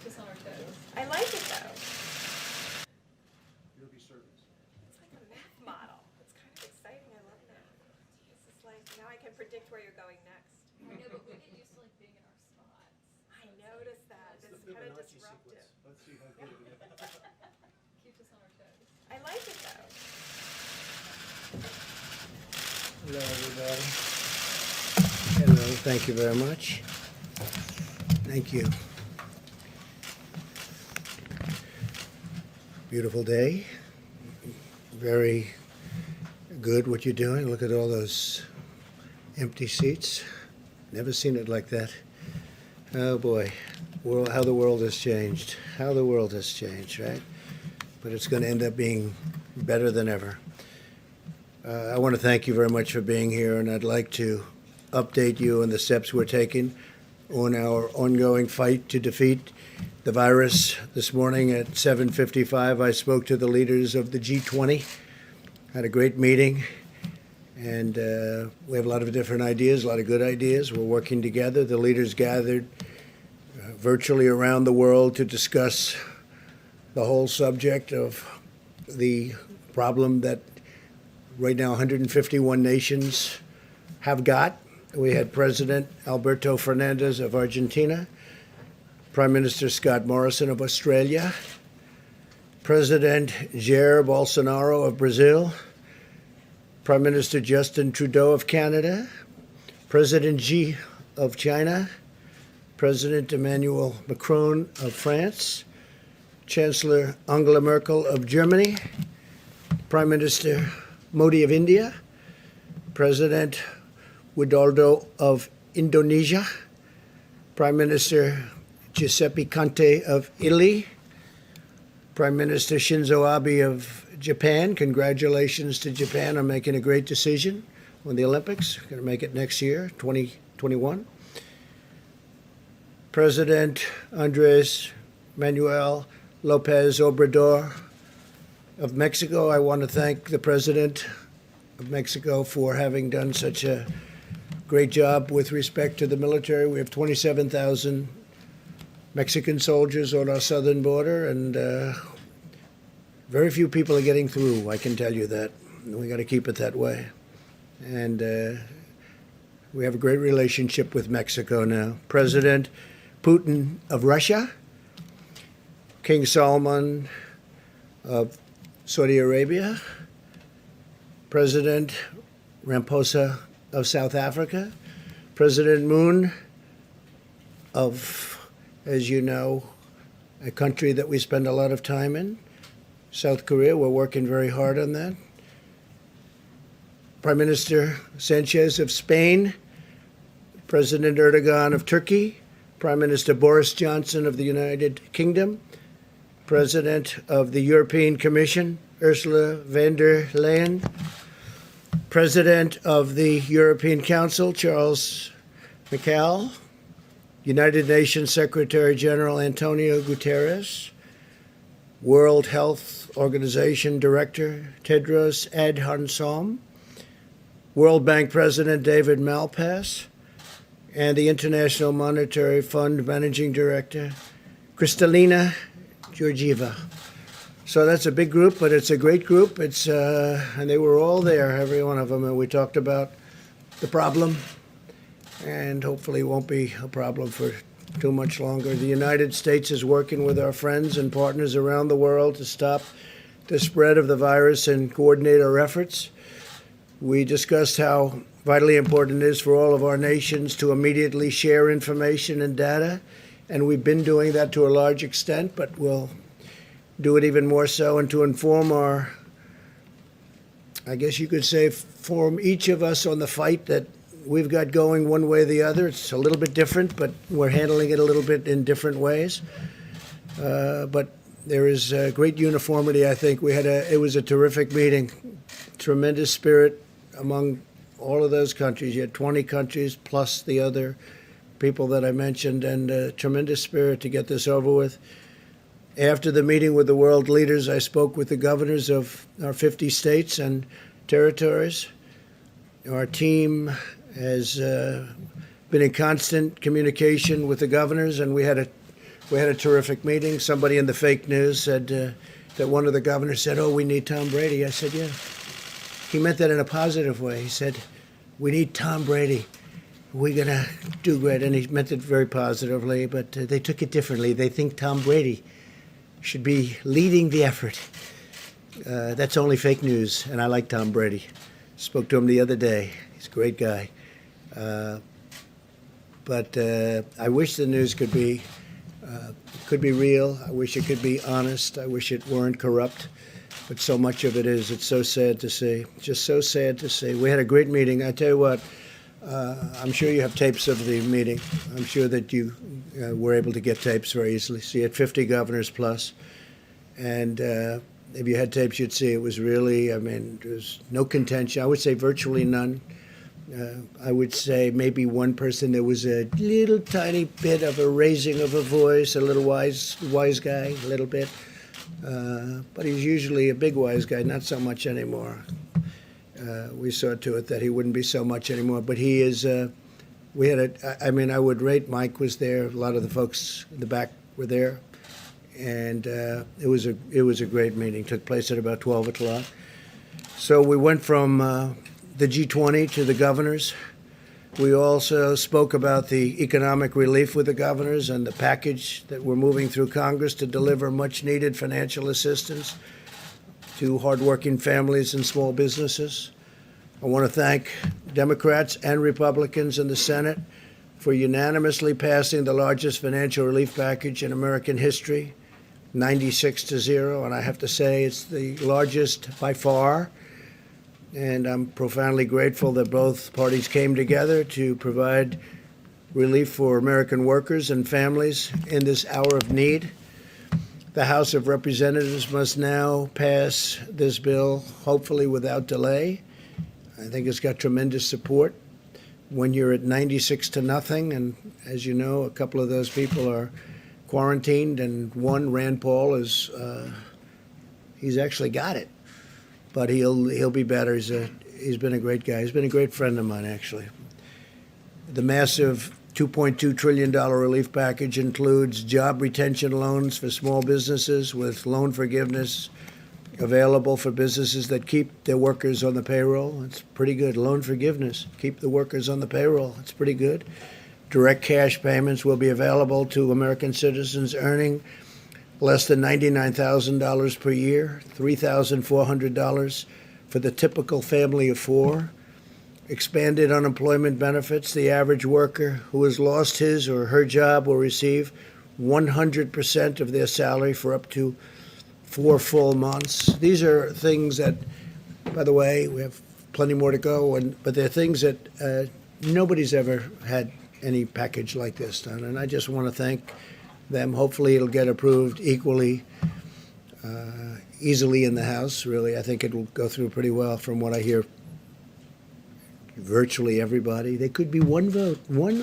us on our toes. I like it though. You'll be servants. It's like a math model. It's kind of exciting. I love that. This is like, now I can predict where you're going next. I know, but we get used to like being in our spots. I noticed that. It's kind of disruptive. Let's see how good it is. Keeps us on our toes. I like it though. Hello, everybody. Hello, thank you very much. Thank you. Beautiful day. Very good what you're doing. Look at all those empty seats. Never seen it like that. Oh boy, how the world has changed. How the world has changed, right? But it's going to end up being better than ever. I want to thank you very much for being here, and I'd like to update you on the steps we're taking on our ongoing fight to defeat the virus. This morning at 7:55, I spoke to the leaders of the G20, had a great meeting, and we have a lot of different ideas, a lot of good ideas. We're working together. The leaders gathered virtually around the world to discuss the whole subject of the problem that right now 151 nations have got. We had President Alberto Fernandez of Argentina, Prime Minister Scott Morrison of Australia, President Jair Bolsonaro of Brazil, Prime Minister Justin Trudeau of Canada, President Xi of China, President Emmanuel Macron of France, Chancellor Angela Merkel of Germany, Prime Minister Modi of India, President Widodo of Indonesia, Prime Minister Giuseppe Conte of Italy, Prime Minister Shinzo Abe of Japan. Congratulations to Japan on making a great decision on the Olympics. Going to make it next year, 2021. President Andres Manuel Lopez Obrador of Mexico. I want to thank the President of Mexico for having done such a great job with respect to the military. We have 27,000 Mexican soldiers on our southern border, and very few people are getting through, I can tell you that. We got to keep it that way. And we have a great relationship with Mexico now. President Putin of Russia, King Salman of Saudi Arabia, President Ramaphosa of South Africa, President Moon of, as you know, a country that we spend a lot of time in, South Korea. We're working very hard on that. Prime Minister Sanchez of Spain, President Erdogan of Turkey, Prime Minister Boris Johnson of the United Kingdom, President of the European Commission, Ursula von der Leyen, President of the European Council, Charles Michel, United Nations Secretary General Antonio Guterres, World Health Organization Director Tedros Adhanom, World Bank President David Malpass, and the International Monetary Fund Managing Director Kristalina Georgieva. So that's a big group, but it's a great group. It's and they were all there, every one of them, and we talked about the problem, and hopefully it won't be a problem for too much longer. The United States is working with our friends and partners around the world to stop the spread of the virus and coordinate our efforts. We discussed how vitally important it is for all of our nations to immediately share information and data, and we've been doing that to a large extent, but we'll do it even more so, and to inform our, I guess you could say, inform each of us on the fight that we've got going one way or the other. It's a little bit different, but we're handling it a little bit in different ways. But there is great uniformity, I think. It was a terrific meeting, tremendous spirit among all of those countries. You had 20 countries plus the other people that I mentioned, and tremendous spirit to get this over with. After the meeting with the world leaders, I spoke with the governors of our 50 states and territories. Our team has been in constant communication with the governors, and we had a We had a terrific meeting. Somebody in the fake news said that one of the governors said, "Oh, we need Tom Brady." I said, "Yeah." He meant that in a positive way. He said, "We need Tom Brady. We're going to do great." And he meant it very positively, but they took it differently. They think Tom Brady should be leading the effort. That's only fake news, and I like Tom Brady. Spoke to him the other day. He's a great guy. But I wish the news could be real. I wish it could be honest. I wish it weren't corrupt. But so much of it is. It's so sad to see. Just so sad to see. We had a great meeting. I tell you what, I'm sure you have tapes of the meeting. I'm sure that you were able to get tapes very easily. So you had 50 governors plus. And if you had tapes, you'd see it was really, I mean, there's no contention. I would say virtually none. I would say maybe one person, there was a little tiny bit of a raising of a voice, a little wise guy, a little bit. But he's usually a big wise guy, not so much anymore. We saw to it that he wouldn't be so much anymore. But he is, we had I mean, I would rate, Mike was there, a lot of the folks in the back were there. And it was a great meeting. Took place at about 12 o'clock. So we went from the G20 to the governors. We also spoke about the economic relief with the governors and the package that we're moving through Congress to deliver much-needed financial assistance to hardworking families and small businesses. I want to thank Democrats and Republicans in the Senate for unanimously passing the largest financial relief package in American history, 96-0, and I have to say it's the largest by far. And I'm profoundly grateful that both parties came together to provide relief for American workers and families in this hour of need. The House of Representatives must now pass this bill, hopefully without delay. I think it's got tremendous support. When you're at 96-0, and as you know, a couple of those people are quarantined, and one, Rand Paul, is he's actually got it. But he'll be better. He's been a great guy. He's been a great friend of mine, actually. The massive $2.2 trillion relief package includes job retention loans for small businesses with loan forgiveness available for businesses that keep their workers on the payroll. It's pretty good. Loan forgiveness. Keep the workers on the payroll. It's pretty good. Direct cash payments will be available to American citizens earning less than $99,000 per year, $3,400 for the typical family of four. Expanded unemployment benefits. The average worker who has lost his or her job will receive 100% of their salary for up to 4 full months. These are things that, by the way, we have plenty more to go, but they're things that nobody's ever had any package like this done. And I just want to thank them. Hopefully it'll get approved equally easily in the House, really. I think it'll go through pretty well from what I hear. Virtually everybody. There could be one vote, one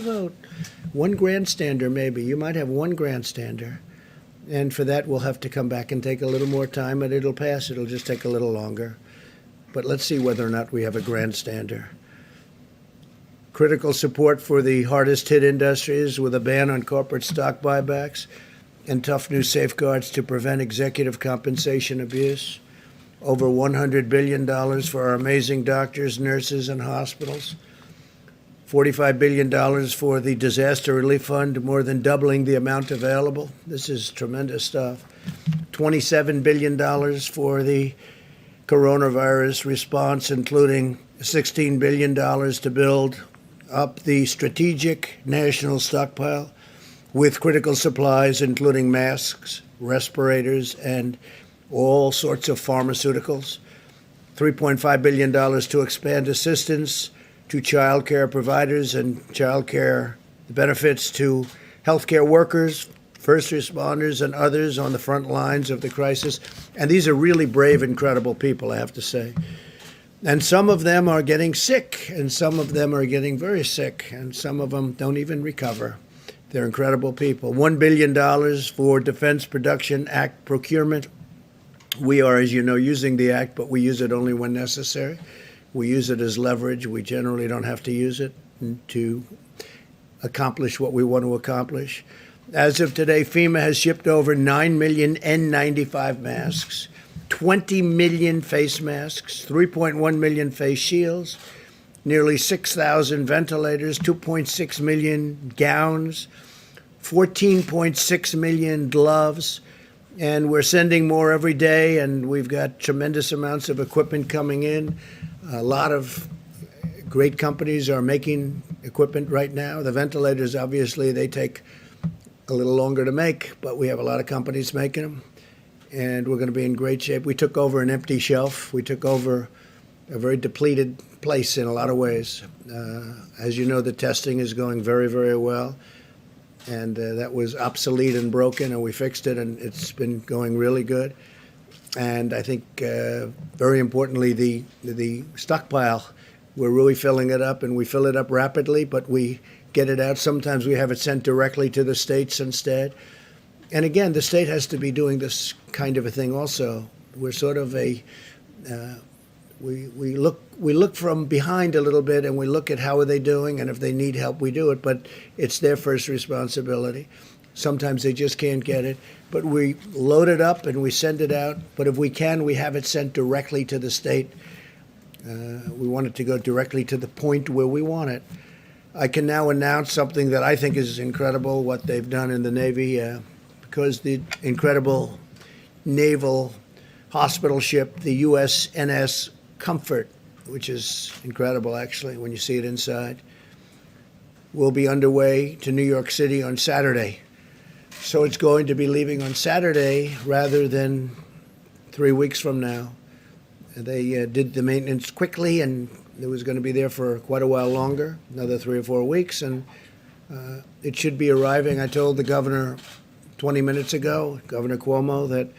grandstander maybe. You might have one grandstander. And for that, we'll have to come back and take a little more time, but it'll pass. It'll just take a little longer. But let's see whether or not we have a grandstander. Critical support for the hardest hit industries with a ban on corporate stock buybacks and tough new safeguards to prevent executive compensation abuse. Over $100 billion for our amazing doctors, nurses, and hospitals. $45 billion for the Disaster Relief Fund, more than doubling the amount available. This is tremendous stuff. $27 billion for the coronavirus response, including $16 billion to build up the strategic national stockpile with critical supplies, including masks, respirators, and all sorts of pharmaceuticals. $3.5 billion to expand assistance to child care providers and child care benefits to healthcare workers, first responders, and others on the front lines of the crisis. And these are really brave, incredible people, I have to say. And some of them are getting sick, and some of them are getting very sick, and some of them don't even recover. They're incredible people. $1 billion for Defense Production Act procurement. We are, as you know, using the act, but we use it only when necessary. We use it as leverage. We generally don't have to use it to accomplish what we want to accomplish. As of today, FEMA has shipped over 9 million N95 masks, 20 million face masks, 3.1 million face shields, nearly 6,000 ventilators, 2.6 million gowns, 14.6 million gloves, and we're sending more every day, and we've got tremendous amounts of equipment coming in. A lot of great companies are making equipment right now. The ventilators, obviously, they take a little longer to make, but we have a lot of companies making them, and we're going to be in great shape. We took over an empty shelf. We took over a very depleted place in a lot of ways. As you know, the testing is going very, very well, and that was obsolete and broken, and we fixed it, and it's been going really good. And I think, very importantly, the stockpile, we're really filling it up, and we fill it up rapidly, but we get it out. Sometimes we have it sent directly to the states instead. And again, the state has to be doing this kind of a thing also. We're sort of we look from behind a little bit, and we look at how are they doing, and if they need help, we do it. But it's their first responsibility. Sometimes they just can't get it. But we load it up and we send it out. But if we can, we have it sent directly to the state. We want it to go directly to the point where we want it. I can now announce something that I think is incredible, what they've done in the Navy, because the incredible naval hospital ship, the USNS Comfort, which is incredible, actually, when you see it inside, will be underway to New York City on Saturday. So it's going to be leaving on Saturday rather than 3 weeks from now. They did the maintenance quickly, and it was going to be there for quite a while longer, another 3 or 4 weeks, and it should be arriving. I told the governor 20 minutes ago, Governor Cuomo, that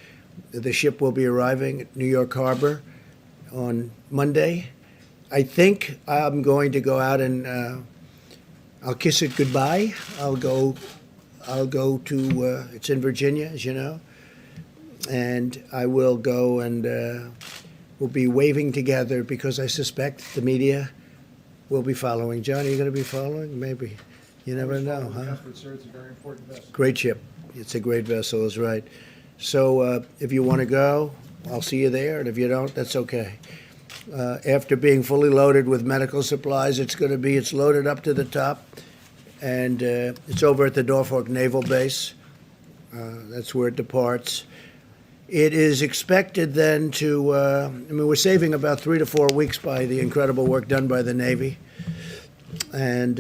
the ship will be arriving at New York Harbor on Monday. I think I'm going to go out and I'll kiss it goodbye. I'll go to, it's in Virginia, as you know, and I will go and we'll be waving together because I suspect the media will be following. John, are you going to be following? Maybe. You never know, huh? It's a very important vessel. Great ship. It's a great vessel, is right. So if you want to go, I'll see you there, and if you don't, that's okay. After being fully loaded with medical supplies, it's loaded up to the top, and it's over at the Norfolk Naval Base. That's where it departs. It is expected then to, we're saving about 3 to 4 weeks by the incredible work done by the Navy. And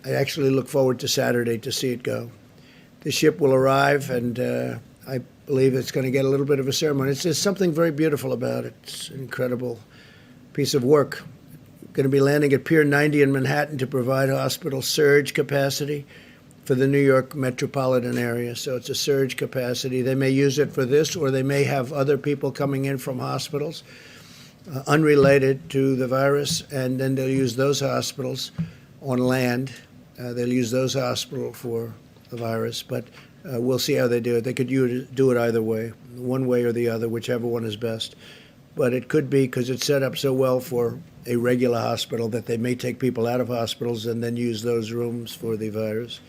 I actually look forward to Saturday to see it go. The ship will arrive, and I believe it's going to get a little bit of a ceremony. There's something very beautiful about it. It's an incredible piece of work. Going to be landing at Pier 90 in Manhattan to provide hospital surge capacity for the New York metropolitan area. So it's a surge capacity. They may use it for this, or they may have other people coming in from hospitals unrelated to the virus, and then they'll use those hospitals on land. They'll use those hospitals for the virus, but we'll see how they do it. They could do it either way, one way or the other, whichever one is best. But it could be, because it's set up so well for a regular hospital, that they may take people out of hospitals and then use those rooms for the virus.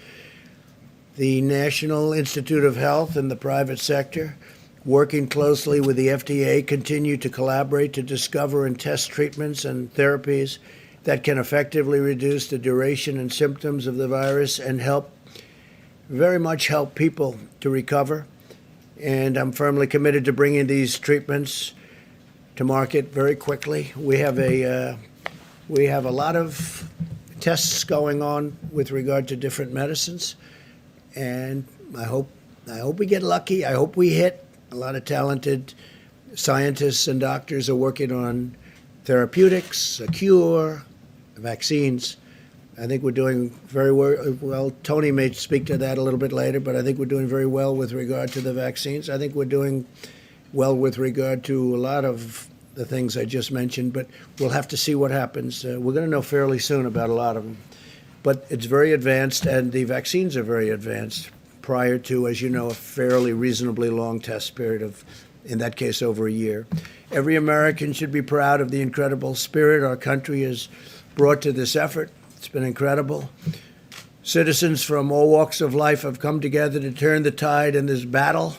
The National Institute of Health and the private sector, working closely with the FDA, continue to collaborate to discover and test treatments and therapies that can effectively reduce the duration and symptoms of the virus and very much help people to recover. And I'm firmly committed to bringing these treatments to market very quickly. We have a lot of tests going on with regard to different medicines, and I hope we get lucky. I hope we hit. A lot of talented scientists and doctors are working on therapeutics, a cure, vaccines. I think we're doing very well. Tony may speak to that a little bit later, but I think we're doing very well with regard to the vaccines. I think we're doing well with regard to a lot of the things I just mentioned, but we'll have to see what happens. We're going to know fairly soon about a lot of them. But it's very advanced, and the vaccines are very advanced prior to, as you know, a fairly reasonably long test period of, in that case, over a year. Every American should be proud of the incredible spirit our country has brought to this effort. It's been incredible. Citizens from all walks of life have come together to turn the tide in this battle.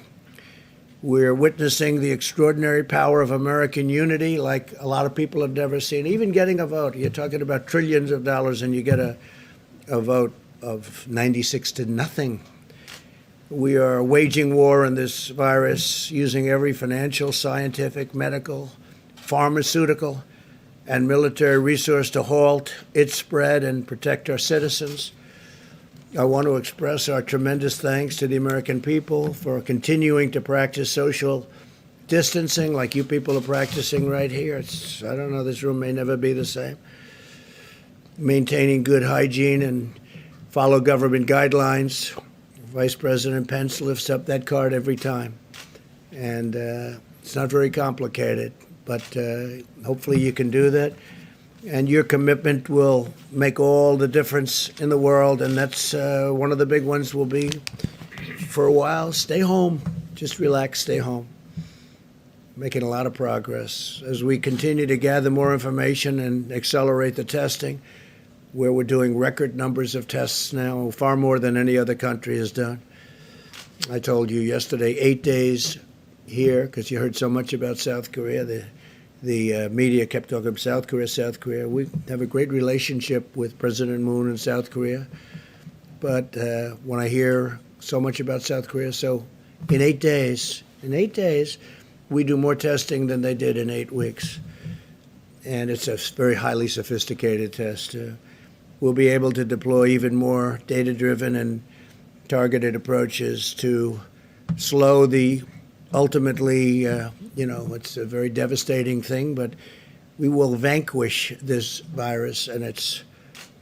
We're witnessing the extraordinary power of American unity like a lot of people have never seen. Even getting a vote. You're talking about trillions of dollars and you get a vote of 96 to nothing. We are waging war on this virus using every financial, scientific, medical, pharmaceutical, and military resource to halt its spread and protect our citizens. I want to express our tremendous thanks to the American people for continuing to practice social distancing like you people are practicing right here. I don't know, this room may never be the same. Maintaining good hygiene and follow government guidelines. Vice President Pence lifts up that card every time. And it's not very complicated, but hopefully you can do that. And your commitment will make all the difference in the world. And that's one of the big ones will be, for a while, stay home. Just relax, stay home. Making a lot of progress. As we continue to gather more information and accelerate the testing, where we're doing record numbers of tests now, far more than any other country has done. I told you yesterday, 8 days here, because you heard so much about South Korea. The media kept talking about South Korea, South Korea. We have a great relationship with President Moon in South Korea. But when I hear so much about South Korea, so in 8 days, we do more testing than they did in 8 weeks. And it's a very highly sophisticated test. We'll be able to deploy even more data-driven and targeted approaches to slow the ultimately, it's a very devastating thing, but we will vanquish this virus, and it's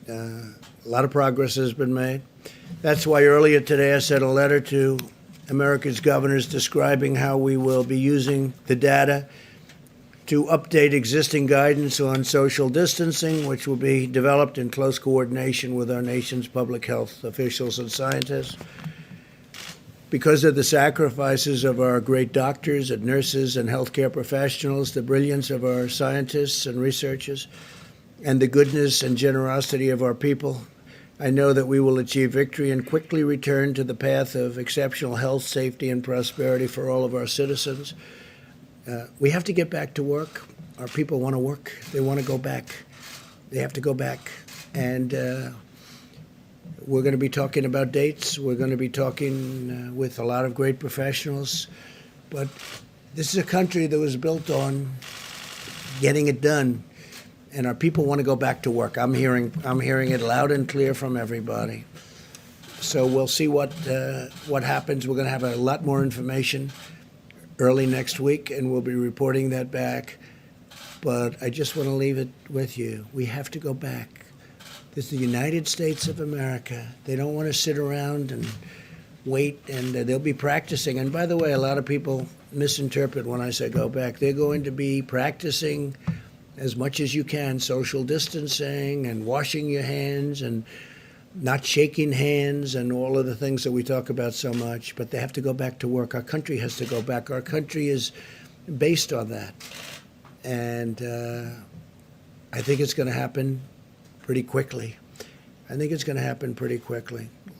a lot of progress has been made. That's why earlier today I sent a letter to America's governors describing how we will be using the data to update existing guidance on social distancing, which will be developed in close coordination with our nation's public health officials and scientists. Because of the sacrifices of our great doctors and nurses and healthcare professionals, the brilliance of our scientists and researchers, and the goodness and generosity of our people, I know that we will achieve victory and quickly return to the path of exceptional health, safety, and prosperity for all of our citizens. We have to get back to work. Our people want to work. They want to go back. They have to go back. And we're going to be talking about dates. We're going to be talking with a lot of great professionals. But this is a country that was built on getting it done. And our people want to go back to work. I'm hearing it loud and clear from everybody. So we'll see what happens. We're going to have a lot more information early next week, and we'll be reporting that back. But I just want to leave it with you. We have to go back. This is the United States of America. They don't want to sit around and wait, and they'll be practicing. And by the way, a lot of people misinterpret when I say go back. They're going to be practicing as much as you can, social distancing and washing your hands and not shaking hands and all of the things that we talk about so much, but they have to go back to work. Our country has to go back. Our country is based on that. And I think it's going to happen pretty quickly. A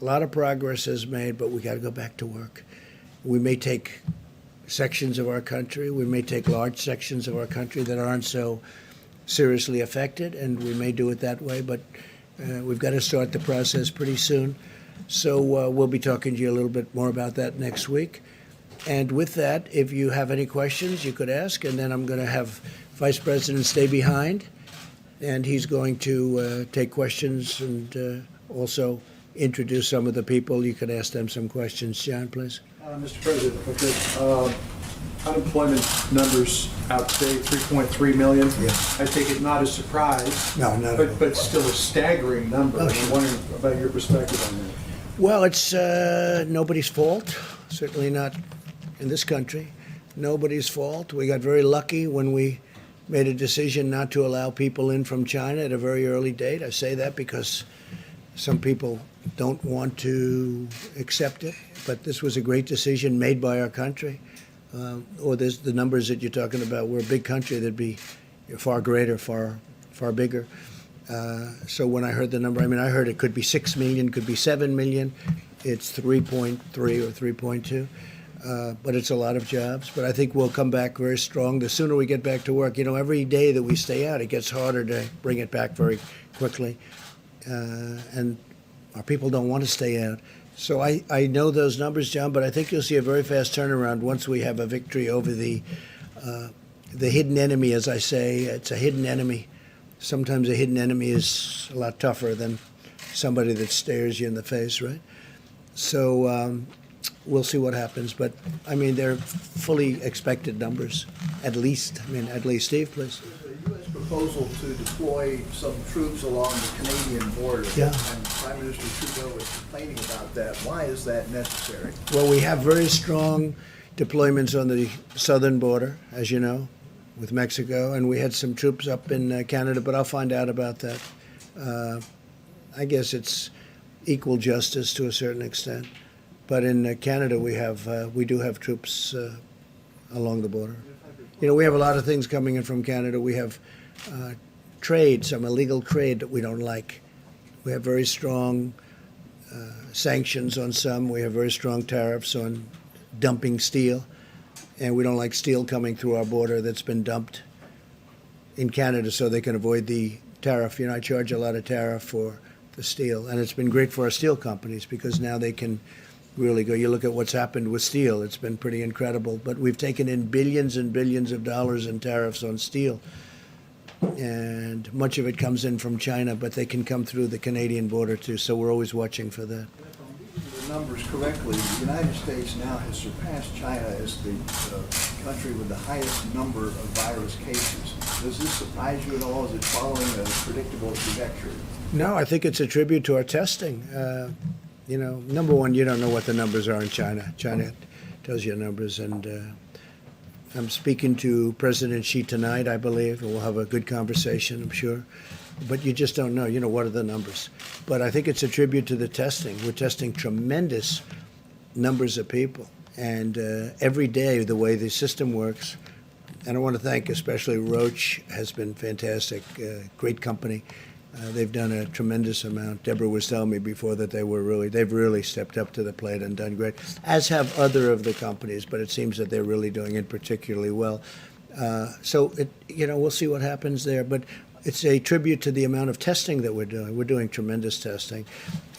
lot of progress is made, but we got to go back to work. We may take sections of our country, we may take large sections of our country that aren't so seriously affected, and we may do it that way, but we've got to start the process pretty soon. So we'll be talking to you a little bit more about that next week. And with that, if you have any questions, you could ask, and then I'm going to have Vice President stay behind, and he's going to take questions and also introduce some of the people. You could ask them some questions. John, please. Mr. President, if I could, unemployment numbers out today, 3.3 million. Yes. I take it not a surprise. No, not at all. But still a staggering number. Oh, I'm sure. wondering about your perspective on that. Well, it's nobody's fault, certainly not in this country. Nobody's fault. We got very lucky when we made a decision not to allow people in from China at a very early date. I say that because some people don't want to accept it, but this was a great decision made by our country. Or there's the numbers that you're talking about. We're a big country. That'd be far greater, far bigger. So when I heard the number, I mean, I heard it could be 6 million, could be 7 million. It's 3.3 or 3.2. But it's a lot of jobs. But I think we'll come back very strong. The sooner we get back to work, every day that we stay out, it gets harder to bring it back very quickly. And our people don't want to stay out. So I know those numbers, John, but I think you'll see a very fast turnaround once we have a victory over the hidden enemy, as I say. It's a hidden enemy. Sometimes a hidden enemy is a lot tougher than somebody that stares you in the face, right? So we'll see what happens. But, I mean, they're fully expected numbers, at least. Steve, please. The U.S. proposal to deploy some troops along the Canadian border. Yeah. And Prime Minister Trudeau was complaining about that. Why is that necessary? Well, we have very strong deployments on the southern border, as you know, with Mexico, and we had some troops up in Canada, but I'll find out about that. I guess it's equal justice to a certain extent. But in Canada, we do have troops along the border. We have a lot of things coming in from Canada. We have trade, some illegal trade that we don't like. We have very strong sanctions on some. We have very strong tariffs on dumping steel. And we don't like steel coming through our border that's been dumped in Canada so they can avoid the tariff. I charge a lot of tariff for the steel. And it's been great for our steel companies because now they can really go. You look at what's happened with steel. It's been pretty incredible. But we've taken in billions and billions of dollars in tariffs on steel. And much of it comes in from China, but they can come through the Canadian border too. So we're always watching for that. If I'm reading the numbers correctly, the United States now has surpassed China as the country with the highest number of virus cases. Does this surprise you at all? Is it following a predictable trajectory? No, I think it's a tribute to our testing. Number one, you don't know what the numbers are in China. China tells you numbers, and I'm speaking to President Xi tonight, I believe, and we'll have a good conversation, I'm sure. But you just don't know, what are the numbers. But I think it's a tribute to the testing. We're testing tremendous numbers of people. And every day, the way the system works, and I want to thank especially Roche has been fantastic, great company. They've done a tremendous amount. Deborah was telling me before that they've really stepped up to the plate and done great, as have other of the companies, but it seems that they're really doing it particularly well. We'll see what happens there, but it's a tribute to the amount of testing that we're doing. We're doing tremendous testing,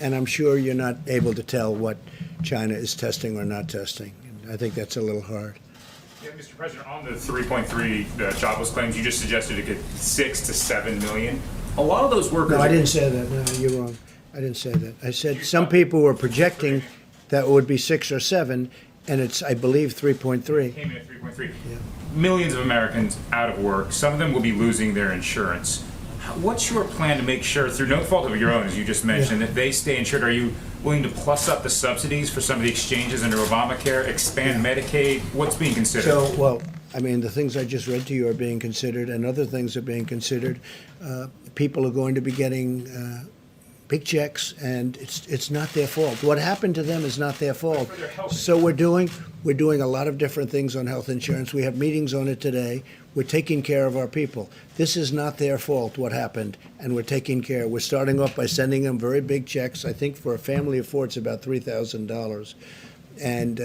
and I'm sure you're not able to tell what China is testing or not testing. I think that's a little hard. Yeah, Mr. President, on the 3.3 jobless claims, you just suggested it could 6 to 7 million. A lot of those workers. No, I didn't say that. No, you're wrong. I didn't say that. I said some people were projecting that it would be 6 or 7, and it's, I believe, 3.3. Came in at 3.3. Yeah. Millions of Americans out of work. Some of them will be losing their insurance. What's your plan to make sure, through no fault of your own, as you just mentioned, that they stay insured? Are you willing to plus up the subsidies for some of the exchanges under Obamacare, expand Medicaid? What's being considered? The things I just read to you are being considered, and other things are being considered. People are going to be getting big checks, and it's not their fault. What happened to them is not their fault. So we're doing a lot of different things on health insurance. We have meetings on it today. We're taking care of our people. This is not their fault, what happened, and we're taking care. We're starting off by sending them very big checks. I think for a family of 4, it's about $3,000. And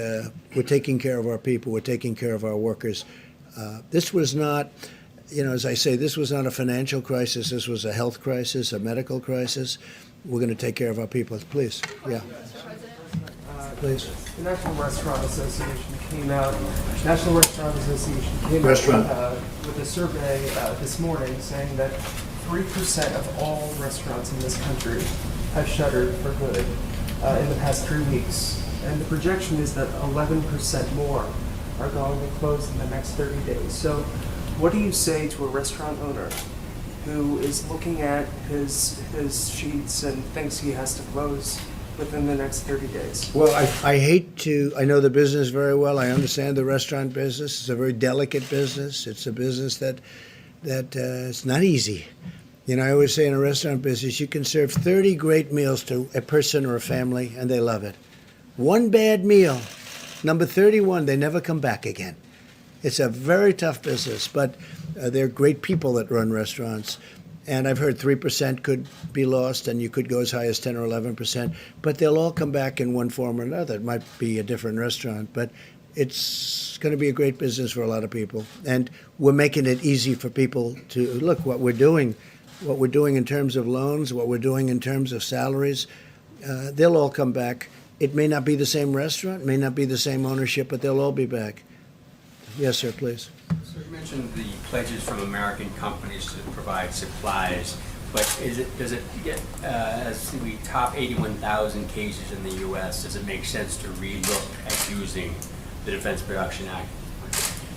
we're taking care of our people. We're taking care of our workers. This was not, as I say, this was not a financial crisis. This was a health crisis, a medical crisis. We're going to take care of our people. Please. Yeah. Please. The National Restaurant Association came out with a survey this morning saying that 3% of all restaurants in this country have shuttered for good in the past 3 weeks. And the projection is that 11% more are going to close in the next 30 days. So what do you say to a restaurant owner who is looking at his sheets and thinks he has to close within the next 30 days? Well, I know the business very well. I understand the restaurant business. It's a very delicate business. It's a business that it's not easy. I always say in a restaurant business, you can serve 30 great meals to a person or a family, and they love it. One bad meal, number 31, they never come back again. It's a very tough business, but they're great people that run restaurants. And I've heard 3% could be lost, and you could go as high as 10 or 11%. But they'll all come back in one form or another. It might be a different restaurant, but it's going to be a great business for a lot of people. And we're making it easy for people to look what we're doing in terms of loans, what we're doing in terms of salaries. They'll all come back. It may not be the same restaurant, may not be the same ownership, but they'll all be back. Yes, sir, please. So you mentioned the pledges from American companies to provide supplies, but does it get, as we top 81,000 cases in the U.S., does it make sense to relook at using the Defense Production Act?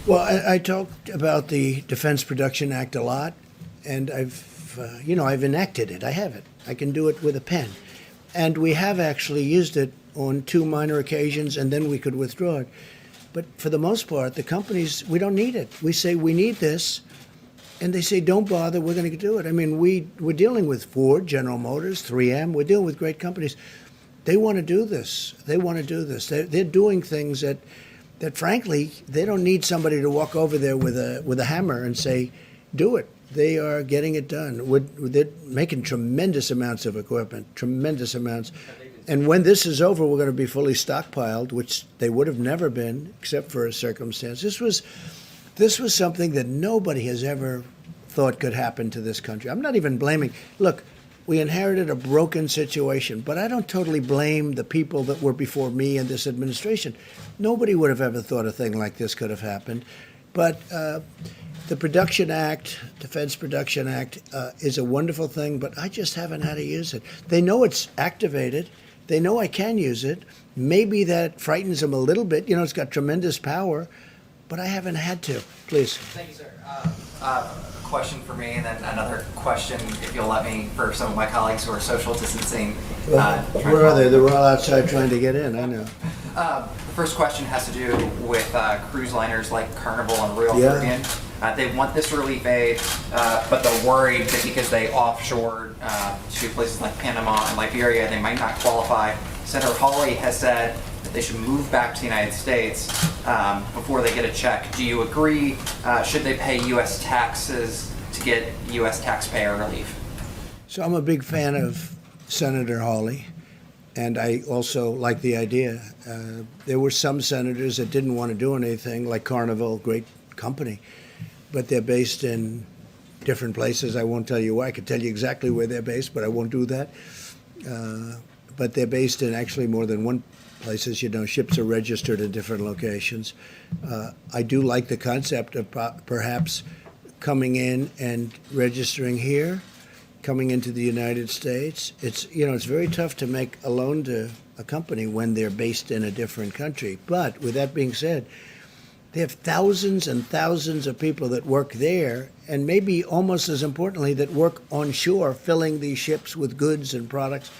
Well, I talked about the Defense Production Act a lot, and I've enacted it. I have it. I can do it with a pen. And we have actually used it on 2 minor occasions, and then we could withdraw it. But for the most part, the companies, we don't need it. We say, we need this, and they say, don't bother, we're going to do it. I mean, we're dealing with Ford, General Motors, 3M. We're dealing with great companies. They want to do this. They want to do this. They're doing things that frankly, they don't need somebody to walk over there with a hammer and say, do it. They are getting it done. They're making tremendous amounts of equipment, tremendous amounts. And when this is over, we're going to be fully stockpiled, which they would have never been, except for a circumstance. This was something that nobody has ever thought could happen to this country. I'm not even blaming. Look, we inherited a broken situation, but I don't totally blame the people that were before me and this administration. Nobody would have ever thought a thing like this could have happened. But the Production Act, Defense Production Act, is a wonderful thing, but I just haven't had to use it. They know it's activated. They know I can use it. Maybe that frightens them a little bit. You know, it's got tremendous power, but I haven't had to. Please. Thank you, sir. A question for me, and then another question, if you'll let me, for some of my colleagues who are social distancing. Where are they? They're all outside trying to get in, I know. The first question has to do with cruise liners like Carnival and Royal Caribbean. They want this relief aid, but they're worried that because they offshored to places like Panama and Liberia, they might not qualify. Senator Hawley has said that they should move back to the United States before they get a check. Do you agree? Should they pay U.S. taxes to get U.S. taxpayer relief? So I'm a big fan of Senator Hawley, and I also like the idea. There were some senators that didn't want to do anything, like Carnival, great company, but they're based in different places. I won't tell you why. I could tell you exactly where they're based, but I won't do that. But they're based in actually more than one places. You know, ships are registered in different locations. I do like the concept of perhaps coming in and registering here, coming into the United States. It's very tough to make a loan to a company when they're based in a different country. But with that being said, they have thousands and thousands of people that work there, and maybe almost as importantly, that work on shore, filling these ships with goods and products.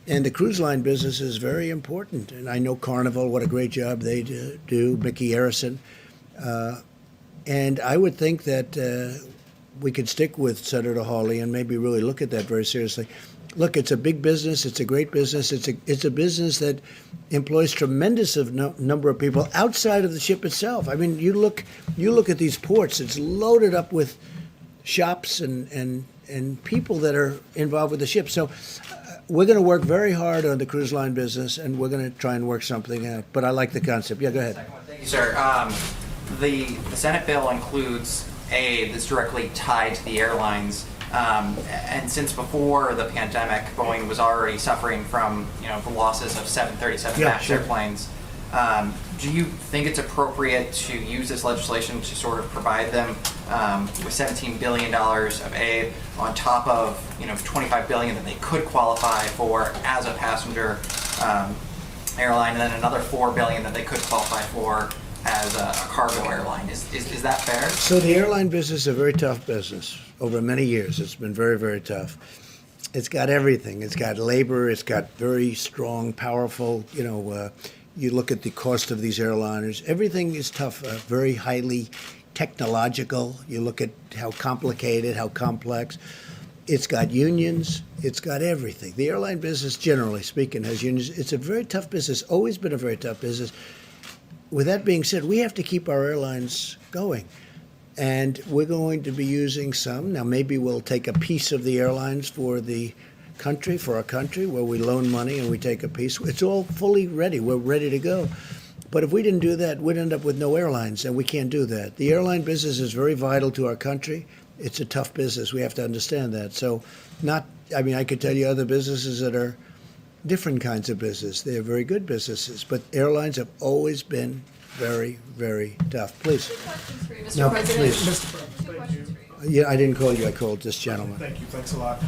And the cruise line business is very important. And I know Carnival, what a great job they do, Mickey Harrison. And I would think that we could stick with Senator Hawley and maybe really look at that very seriously. Look, it's a big business. It's a great business. It's a business that employs tremendous number of people outside of the ship itself. I mean, you look at these ports. It's loaded up with shops and people that are involved with the ship. So we're going to work very hard on the cruise line business, and we're going to try and work something out. But I like the concept. Yeah, go ahead. Thank you, sir. The Senate bill includes aid that's directly tied to the airlines. And since before the pandemic, Boeing was already suffering from the losses of 737 MAX airplanes. Do you think it's appropriate to use this legislation to sort of provide them with $17 billion of aid on top of $25 billion that they could qualify for as a passenger airline, and then another $4 billion that they could qualify for as a cargo airline? Is that fair? So the airline business is a very tough business. Over many years, it's been very, very tough. It's got everything. It's got labor. It's got very strong, powerful, you look at the cost of these airliners. Everything is tough, very highly technological. You look at how complicated, how complex. It's got unions. It's got everything. The airline business, generally speaking, has unions. It's a very tough business, always been a very tough business. With that being said, we have to keep our airlines going. And we're going to be using some. Now, maybe we'll take a piece of the airlines for the country, for our country, where we loan money and we take a piece. It's all fully ready. We're ready to go. But if we didn't do that, we'd end up with no airlines, and we can't do that. The airline business is very vital to our country. It's a tough business. We have to understand that. So I could tell you other businesses that are different kinds of business. They're very good businesses, but airlines have always been very, very tough. Please. Two questions for you, Mr. No, President. please. Two questions for you. Yeah, I didn't call you. I called this gentleman. Thank you. Thanks a lot.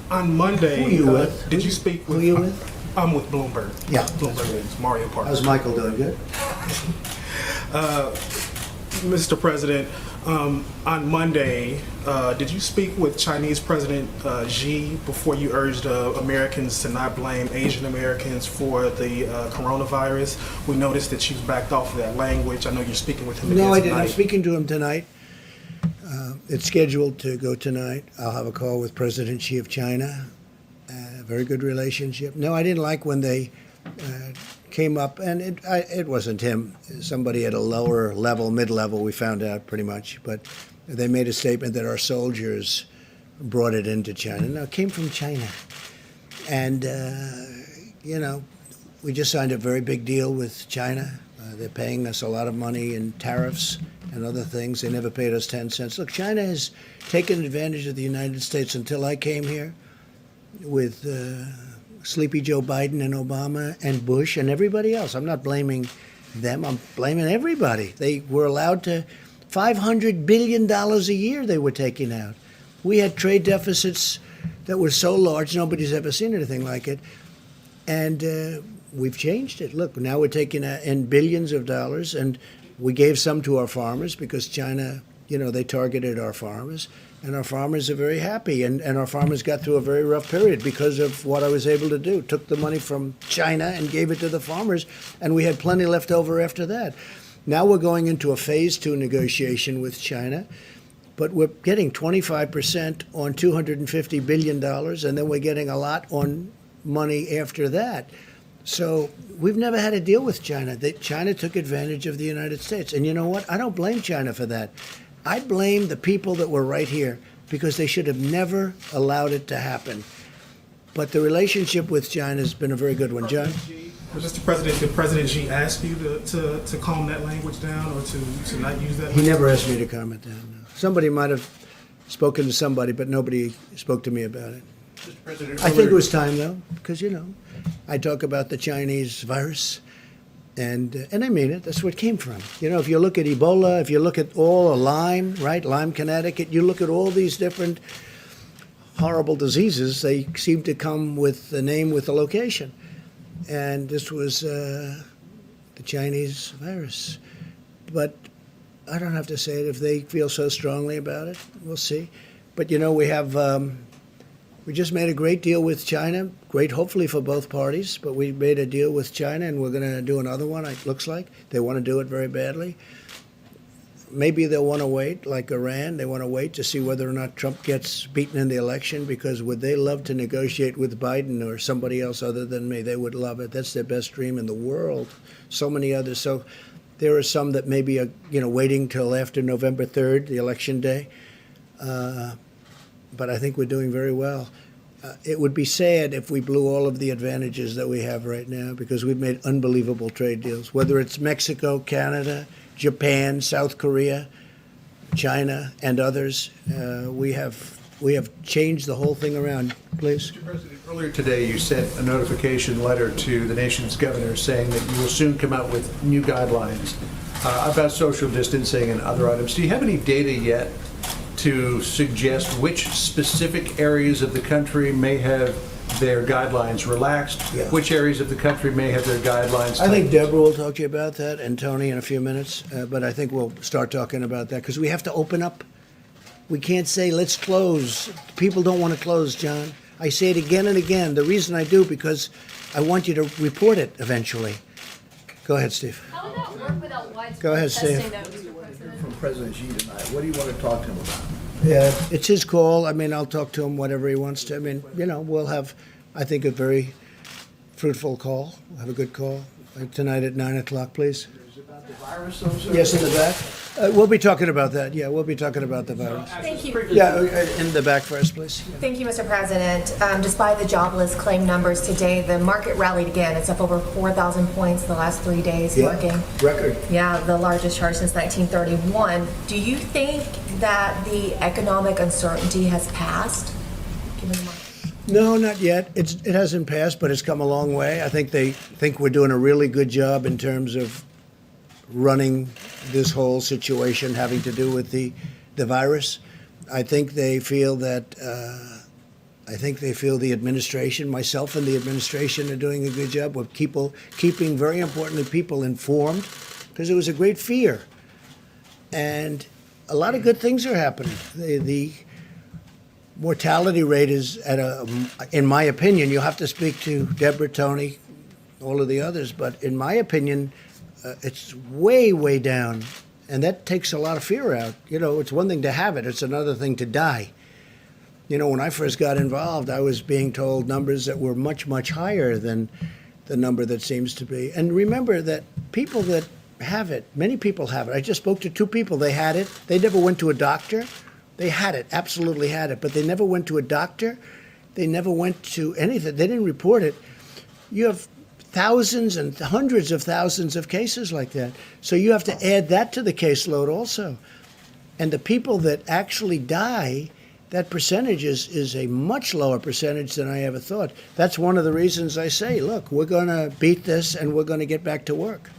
On Monday, Who are you with? did you speak with? Who are you with? I'm with Bloomberg. Yeah. Bloomberg News, Mario Park. How's Michael doing? Good? Mr. President, on Monday, did you speak with Chinese President Xi before you urged Americans to not blame Asian Americans for the coronavirus? We noticed that you've backed off of that language. I know you're speaking with him again No, I didn't. tonight. I'm speaking to him tonight. It's scheduled to go tonight. I'll have a call with President Xi of China. Very good relationship. No, I didn't like when they came up, and it wasn't him. Somebody at a lower level, mid-level, we found out pretty much. But they made a statement that our soldiers brought it into China. No, it came from China. And, we just signed a very big deal with China. They're paying us a lot of money in tariffs and other things. They never paid us 10 cents. Look, China has taken advantage of the United States until I came here with Sleepy Joe Biden and Obama and Bush and everybody else. I'm not blaming them. I'm blaming everybody. They were allowed to $500 billion a year they were taking out. We had trade deficits that were so large, nobody's ever seen anything like it. And we've changed it. Look, now we're taking in billions of dollars, and we gave some to our farmers because China, they targeted our farmers. And our farmers are very happy. And our farmers got through a very rough period because of what I was able to do. Took the money from China and gave it to the farmers, and we had plenty left over after that. Now we're going into a phase 2 negotiation with China, but we're getting 25% on $250 billion, and then we're getting a lot on money after that. So we've never had a deal with China. China took advantage of the United States. And you know what? I don't blame China for that. I blame the people that were right here because they should have never allowed it to happen. But the relationship with China has been a very good one. John? Mr. President, did President Xi ask you to calm that language down or to not use that language? He never asked me to comment down. No. Somebody might have spoken to somebody, but nobody spoke to me about it. Mr. President, I think it was time, though, because, I talk about the Chinese virus. And I mean it. That's where it came from. If you look at Ebola, if you look at all Lyme, right? Lyme, Connecticut. You look at all these different horrible diseases. They seem to come with the name, with the location. And this was the Chinese virus. But I don't have to say it. If they feel so strongly about it, we'll see. But we just made a great deal with China, great hopefully for both parties, but we made a deal with China and we're going to do another one, it looks like. They want to do it very badly. Maybe they'll want to wait, like Iran. They want to wait to see whether or not Trump gets beaten in the election, because would they love to negotiate with Biden or somebody else other than me? They would love it. That's their best dream in the world. So many others. So there are some that maybe are, waiting till after November 3rd, the election day. But I think we're doing very well. It would be sad if we blew all of the advantages that we have right now, because we've made unbelievable trade deals, whether it's Mexico, Canada, Japan, South Korea, China, and others. We have changed the whole thing around. Please. Mr. President, earlier today you sent a notification letter to the nation's governors saying that you will soon come out with new guidelines about social distancing and other items. Do you have any data yet to suggest which specific areas of the country may have their guidelines relaxed, which areas of the country may have their guidelines tightened? I think Deborah will talk to you about that, and Tony in a few minutes, but I think we'll start talking about that, because we have to open up. We can't say, let's close. People don't want to close, John. I say it again and again. The reason I do, because I want you to report it eventually. Go ahead, Steve. How would that work without widespread Go ahead, testing, Steve. though, Mr. President? From President Xi tonight, what do you want to talk to him about? Yeah, it's his call. I mean, I'll talk to him whatever he wants to. I mean, we'll have, I think, a very fruitful call. We'll have a good call. tonight at 9 o'clock, please. Is it about the virus, though, sir? Yes, in the back. We'll be talking about that. Yeah, we'll be talking about the virus. Thank you. Yeah, in the back first, please. Thank you, Mr. President. Despite the jobless claim numbers today, the market rallied again. It's up over 4,000 points the last 3 days, marking Record. the largest chart since 1931. Do you think that the economic uncertainty has passed? Given the market? No, not yet. It hasn't passed, but it's come a long way. I think they think we're doing a really good job in terms of running this whole situation having to do with the virus. I think they feel that. I think they feel the administration, myself and the administration, are doing a good job with keeping, very importantly, people informed, because there was a great fear, and a lot of good things are happening. The mortality rate is at in my opinion, you'll have to speak to Deborah, Tony, all of the others, but in my opinion, it's way, way down, and that takes a lot of fear out. You know, it's one thing to have it, it's another thing to die. You know, when I first got involved, I was being told numbers that were much, much higher than the number that seems to be. And remember that people that have it, many people have it. I just spoke to 2 people, they had it. They never went to a doctor. They had it, absolutely had it, but they never went to a doctor. They never went to anything. They didn't report it. You have thousands and hundreds of thousands of cases like that. So you have to add that to the caseload also. And the people that actually die, that percentage is a much lower percentage than I ever thought. That's one of the reasons I say, look, we're going to beat this and we're going to get back to work.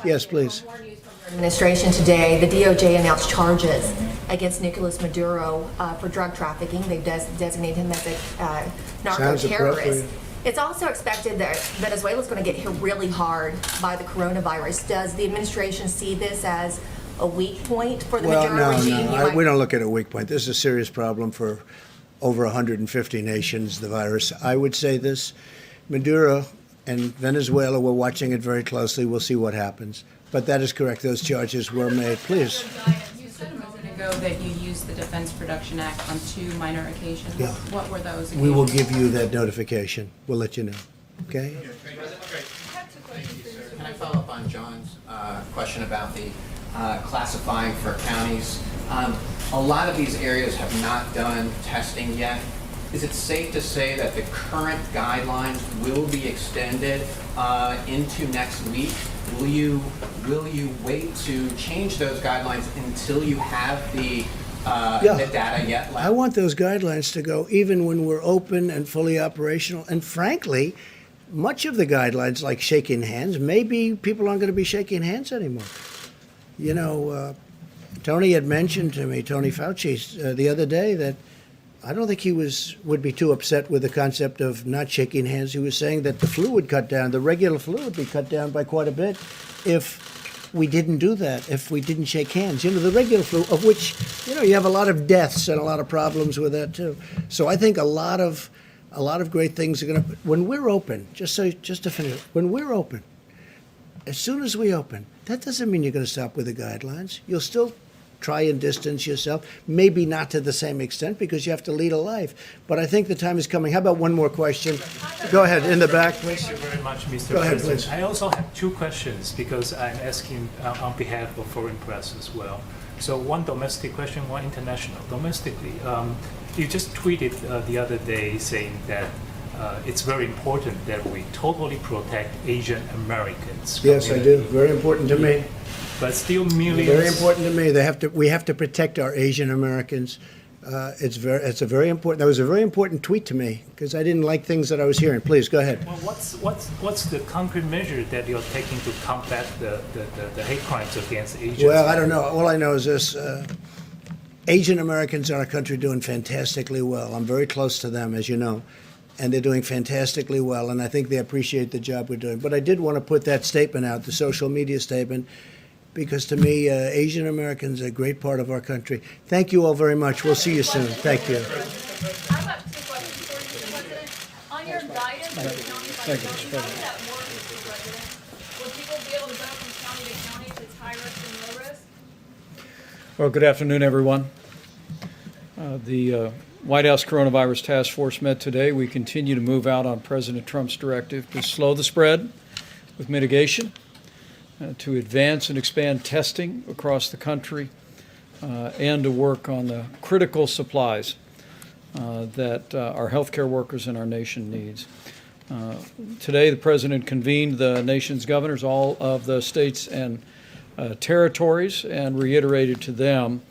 Yes, please. More news from your administration today. The DOJ announced charges against Nicolas Maduro for drug trafficking. They've designated him as a narco-terrorist. It's also expected that Venezuela is going to get hit really hard by the coronavirus. Does the administration see this as a weak point for the Maduro regime? No. We don't look at a weak point. This is a serious problem for over 150 nations, the virus. I would say this, Maduro and Venezuela, we're watching it very closely. We'll see what happens. But that is correct. Those charges were made. Please. You said a moment ago that you used the Defense Production Act on 2 minor occasions. Yeah. What were those occasions? We will give you that notification. We'll let you know. Okay? Can I follow up on John's question about the classifying for counties? A lot of these areas have not done testing yet. Is it safe to say that the current guidelines will be extended into next week? Will you wait to change those guidelines until you have the data yet? I want those guidelines to go even when we're open and fully operational. And frankly, much of the guidelines, like shaking hands, maybe people aren't going to be shaking hands anymore. You know, Tony had mentioned to me, Tony Fauci, the other day, that I don't think he would be too upset with the concept of not shaking hands. He was saying that the flu would cut down, the regular flu would be cut down by quite a bit if we didn't do that, if we didn't shake hands. You know, the regular flu, of which, you know, you have a lot of deaths and a lot of problems with that too. So I think a lot of great things are going to, when we're open, just to finish, when we're open, as soon as we open, that doesn't mean you're going to stop with the guidelines. You'll still try and distance yourself, maybe not to the same extent because you have to lead a life. But I think the time is coming. How about one more question? Go ahead, in the back, please. Thank you very much, Mr. Go ahead, President. please. I also have 2 questions because I'm asking on behalf of foreign press as well. So one domestic question, one international. Domestically, you just tweeted the other day saying that it's very important that we totally protect Asian Americans. Yes, I do. Very important to me. But still millions. Very important to me. We have to protect our Asian Americans. It's a very important. That was a very important tweet to me because I didn't like things that I was hearing. Please go ahead. Well, what's the concrete measure that you're taking to combat the hate crimes against Asians? Well, I don't know. All I know is this: Asian Americans in our country are doing fantastically well. I'm very close to them, as you know, and they're doing fantastically well. And I think they appreciate the job we're doing. But I did want to put that statement out, the social media statement, because to me, Asian Americans are a great part of our country. Thank you all very much. We'll see you soon. Thank you. I have 2 questions for you, Mr. President. On your guidance for the county by county, how does that work, Mr. President? Will people be able to go from county to county if it's high risk and low risk? Well, good afternoon, everyone. The White House Coronavirus Task Force met today. We continue to move out on President Trump's directive to slow the spread, with mitigation, to advance and expand testing across the country, and to work on the critical supplies that our healthcare workers in our nation needs. Today, the President convened the nation's governors, all of the states and territories, and reiterated to them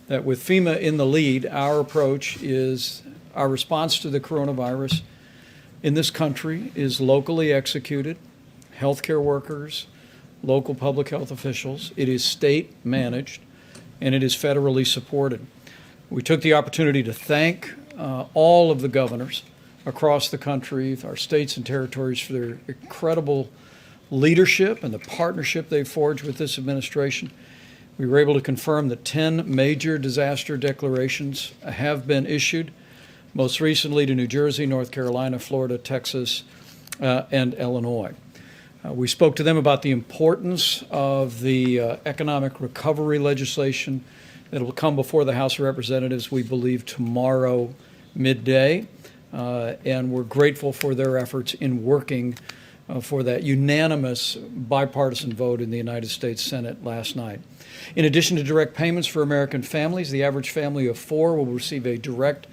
that with FEMA in the lead, our approach is, our response to the coronavirus in this country is locally executed, healthcare workers, local public health officials. It is state managed, and it is federally supported. We took the opportunity to thank all of the governors across the country, our states and territories, for their incredible leadership and the partnership they've forged with this administration. We were able to confirm that 10 major disaster declarations have been issued, most recently to New Jersey, North Carolina, Florida, Texas, and Illinois. We spoke to them about the importance of the economic recovery legislation that will come before the House of Representatives, we believe, tomorrow midday. And we're grateful for their efforts in working for that unanimous bipartisan vote in the United States Senate last night. In addition to direct payments for American families, the average family of 4 will receive a direct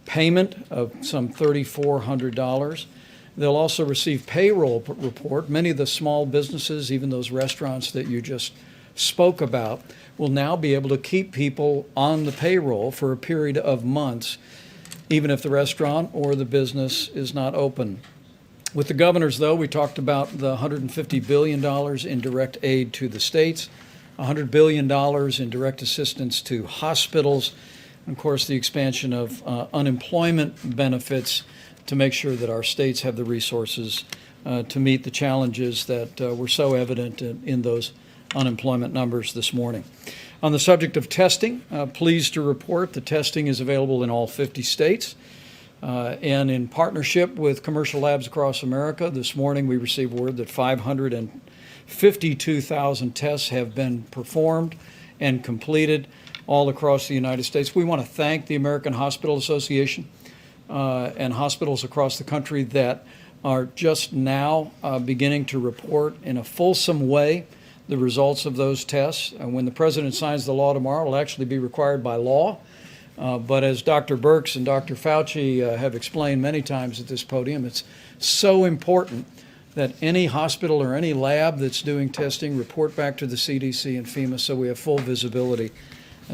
payment of some $3,400. They'll also receive payroll report. Many of the small businesses, even those restaurants that you just spoke about, will now be able to keep people on the payroll for a period of months, even if the restaurant or the business is not open. With the governors, though, we talked about the $150 billion in direct aid to the states, $100 billion in direct assistance to hospitals, and of course the expansion of unemployment benefits to make sure that our states have the resources to meet the challenges that were so evident in those unemployment numbers this morning. On the subject of testing, pleased to report the testing is available in all 50 states. And in partnership with commercial labs across America, this morning we received word that 552,000 tests have been performed and completed all across the United States. We want to thank the American Hospital Association and hospitals across the country that are just now beginning to report in a fulsome way the results of those tests. And when the President signs the law tomorrow, it'll actually be required by law. But as Dr. Birx and Dr. Fauci have explained many times at this podium, it's so important that any hospital or any lab that's doing testing report back to the CDC and FEMA so we have full visibility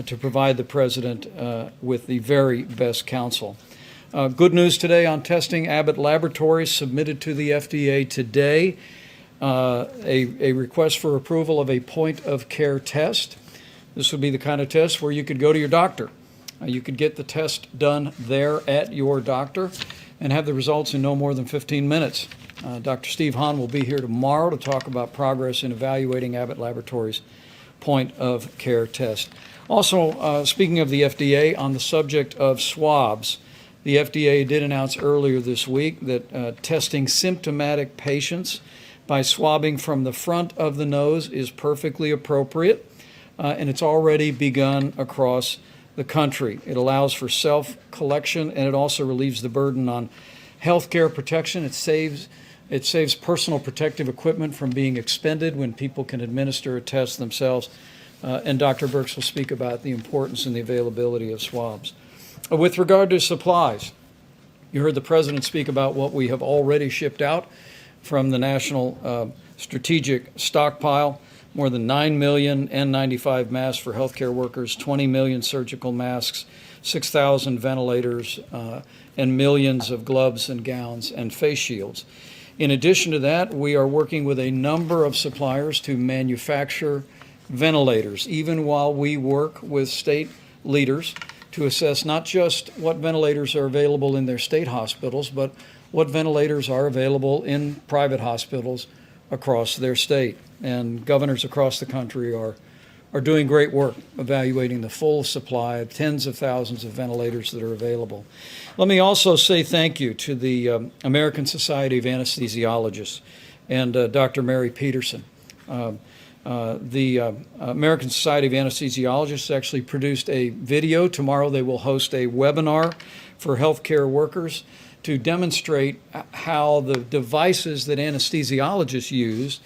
to provide the President with the very best counsel. Good news today on testing. Abbott Laboratories submitted to the FDA today a request for approval of a point-of-care test. This would be the kind of test where you could go to your doctor. You could get the test done there at your doctor and have the results in no more than 15 minutes. Dr. Steve Hahn will be here tomorrow to talk about progress in evaluating Abbott Laboratories' point-of-care test. Also, speaking of the FDA, on the subject of swabs, the FDA did announce earlier this week that testing symptomatic patients by swabbing from the front of the nose is perfectly appropriate, and it's already begun across the country. It allows for self-collection, and it also relieves the burden on healthcare protection. It saves personal protective equipment from being expended when people can administer a test themselves. And Dr. Birx will speak about the importance and the availability of swabs. With regard to supplies, you heard the President speak about what we have already shipped out from the National Strategic Stockpile. More than 9 million N95 masks for healthcare workers, 20 million surgical masks, 6,000 ventilators, and millions of gloves and gowns and face shields. In addition to that, we are working with a number of suppliers to manufacture ventilators, even while we work with state leaders to assess not just what ventilators are available in their state hospitals, but what ventilators are available in private hospitals across their state. And governors across the country are doing great work evaluating the full supply of tens of thousands of ventilators that are available. Let me also say thank you to the American Society of Anesthesiologists and Dr. Mary Peterson. The American Society of Anesthesiologists actually produced a video. Tomorrow they will host a webinar for healthcare workers to demonstrate how the devices that anesthesiologists use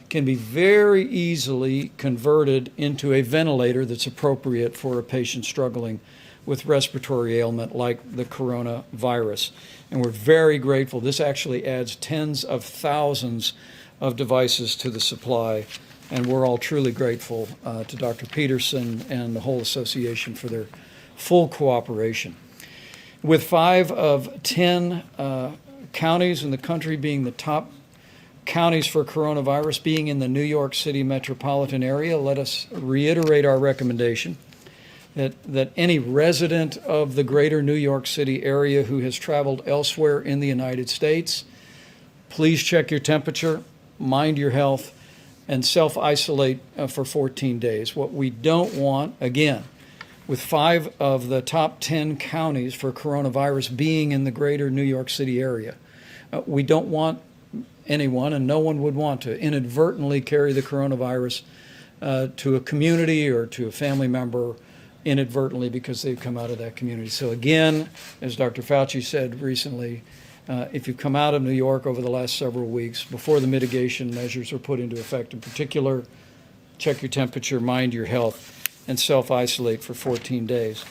can be very easily converted into a ventilator that's appropriate for a patient struggling with respiratory ailment like the coronavirus. And we're very grateful. This actually adds tens of thousands of devices to the supply, and we're all truly grateful to Dr. Peterson and the whole association for their full cooperation. With 5 of 10 counties in the country being the top counties for coronavirus being in the New York City metropolitan area, let us reiterate our recommendation that any resident of the greater New York City area who has traveled elsewhere in the United States, please check your temperature, mind your health, and self-isolate for 14 days. What we don't want, again, with 5 of the top 10 counties for coronavirus being in the greater New York City area, we don't want anyone, and no one would want to, inadvertently carry the coronavirus to a community or to a family member inadvertently because they've come out of that community. So again, as Dr. Fauci said recently, if you've come out of New York over the last several weeks, before the mitigation measures are put into effect in particular, check your temperature, mind your health, and self-isolate for 14 days.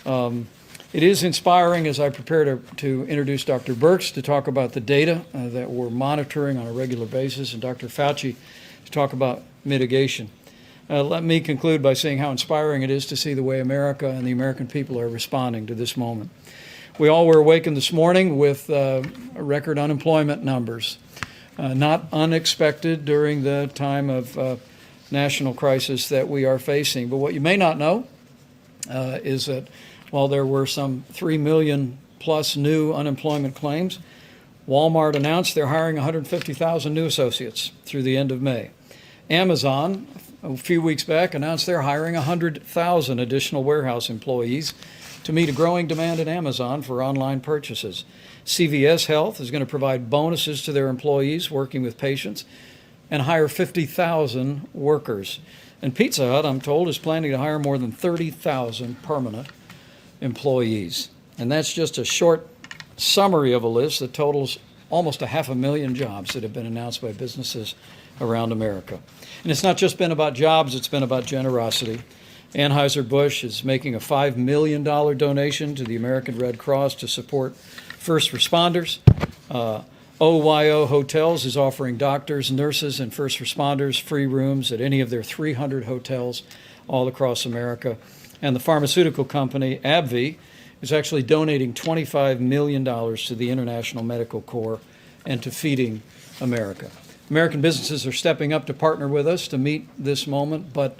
It is inspiring as I prepare to introduce Dr. Birx to talk about the data that we're monitoring on a regular basis, and Dr. Fauci to talk about mitigation. Let me conclude by saying how inspiring it is to see the way America and the American people are responding to this moment. We all were awakened this morning with record unemployment numbers, not unexpected during the time of national crisis that we are facing. But what you may not know is that while there were some 3 million plus new unemployment claims, Walmart announced they're hiring 150,000 new associates through the end of May. Amazon, a few weeks back, announced they're hiring 100,000 additional warehouse employees to meet a growing demand at Amazon for online purchases. CVS Health is going to provide bonuses to their employees working with patients and hire 50,000 workers. And Pizza Hut, I'm told, is planning to hire more than 30,000 permanent employees. And that's just a short summary of a list that totals almost 500,000 jobs that have been announced by businesses around America. And it's not just been about jobs, it's been about generosity. Anheuser-Busch is making a $5 million donation to the American Red Cross to support first responders. OYO Hotels is offering doctors, nurses, and first responders free rooms at any of their 300 hotels all across America. And the pharmaceutical company, AbbVie, is actually donating $25 million to the International Medical Corps and to Feeding America. American businesses are stepping up to partner with us to meet this moment, but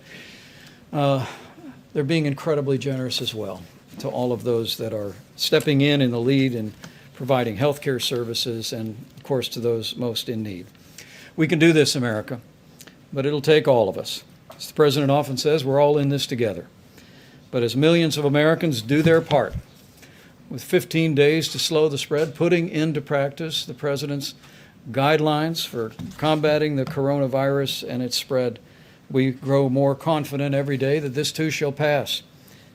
they're being incredibly generous as well to all of those that are stepping in the lead and providing health care services and, of course, to those most in need. We can do this, America, but it'll take all of us. As the President often says, we're all in this together. But as millions of Americans do their part, with 15 days to slow the spread, putting into practice the President's guidelines for combating the coronavirus and its spread, we grow more confident every day that this too shall pass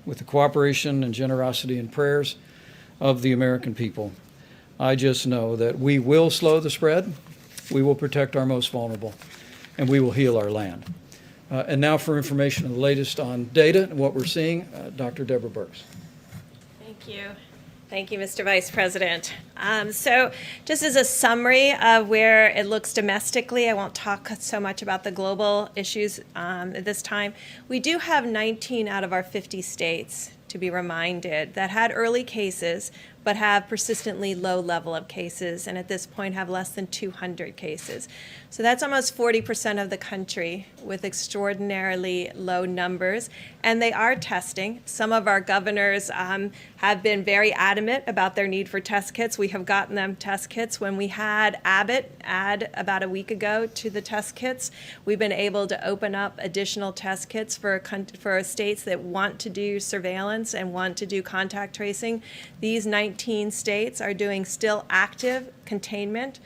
with the cooperation and generosity and prayers of the American people. I just know that we will slow the spread, we will protect our most vulnerable, and we will heal our land. And now for information on the latest on data and what we're seeing, Dr. Deborah Birx. Thank you. Thank you, Mr. Vice President. So just as a summary of where it looks domestically, I won't talk so much about the global issues at this time. We do have 19 out of our 50 states, to be reminded, that had early cases but have persistently low level of cases, and at this point have less than 200 cases. So that's almost 40% of the country with extraordinarily low numbers, and they are testing. Some of our governors have been very adamant about their need for test kits. We have gotten them test kits. When we had Abbott add about a week ago to the test kits, we've been able to open up additional test kits for states that want to do surveillance and want to do contact tracing. These 19 states are doing still active containment.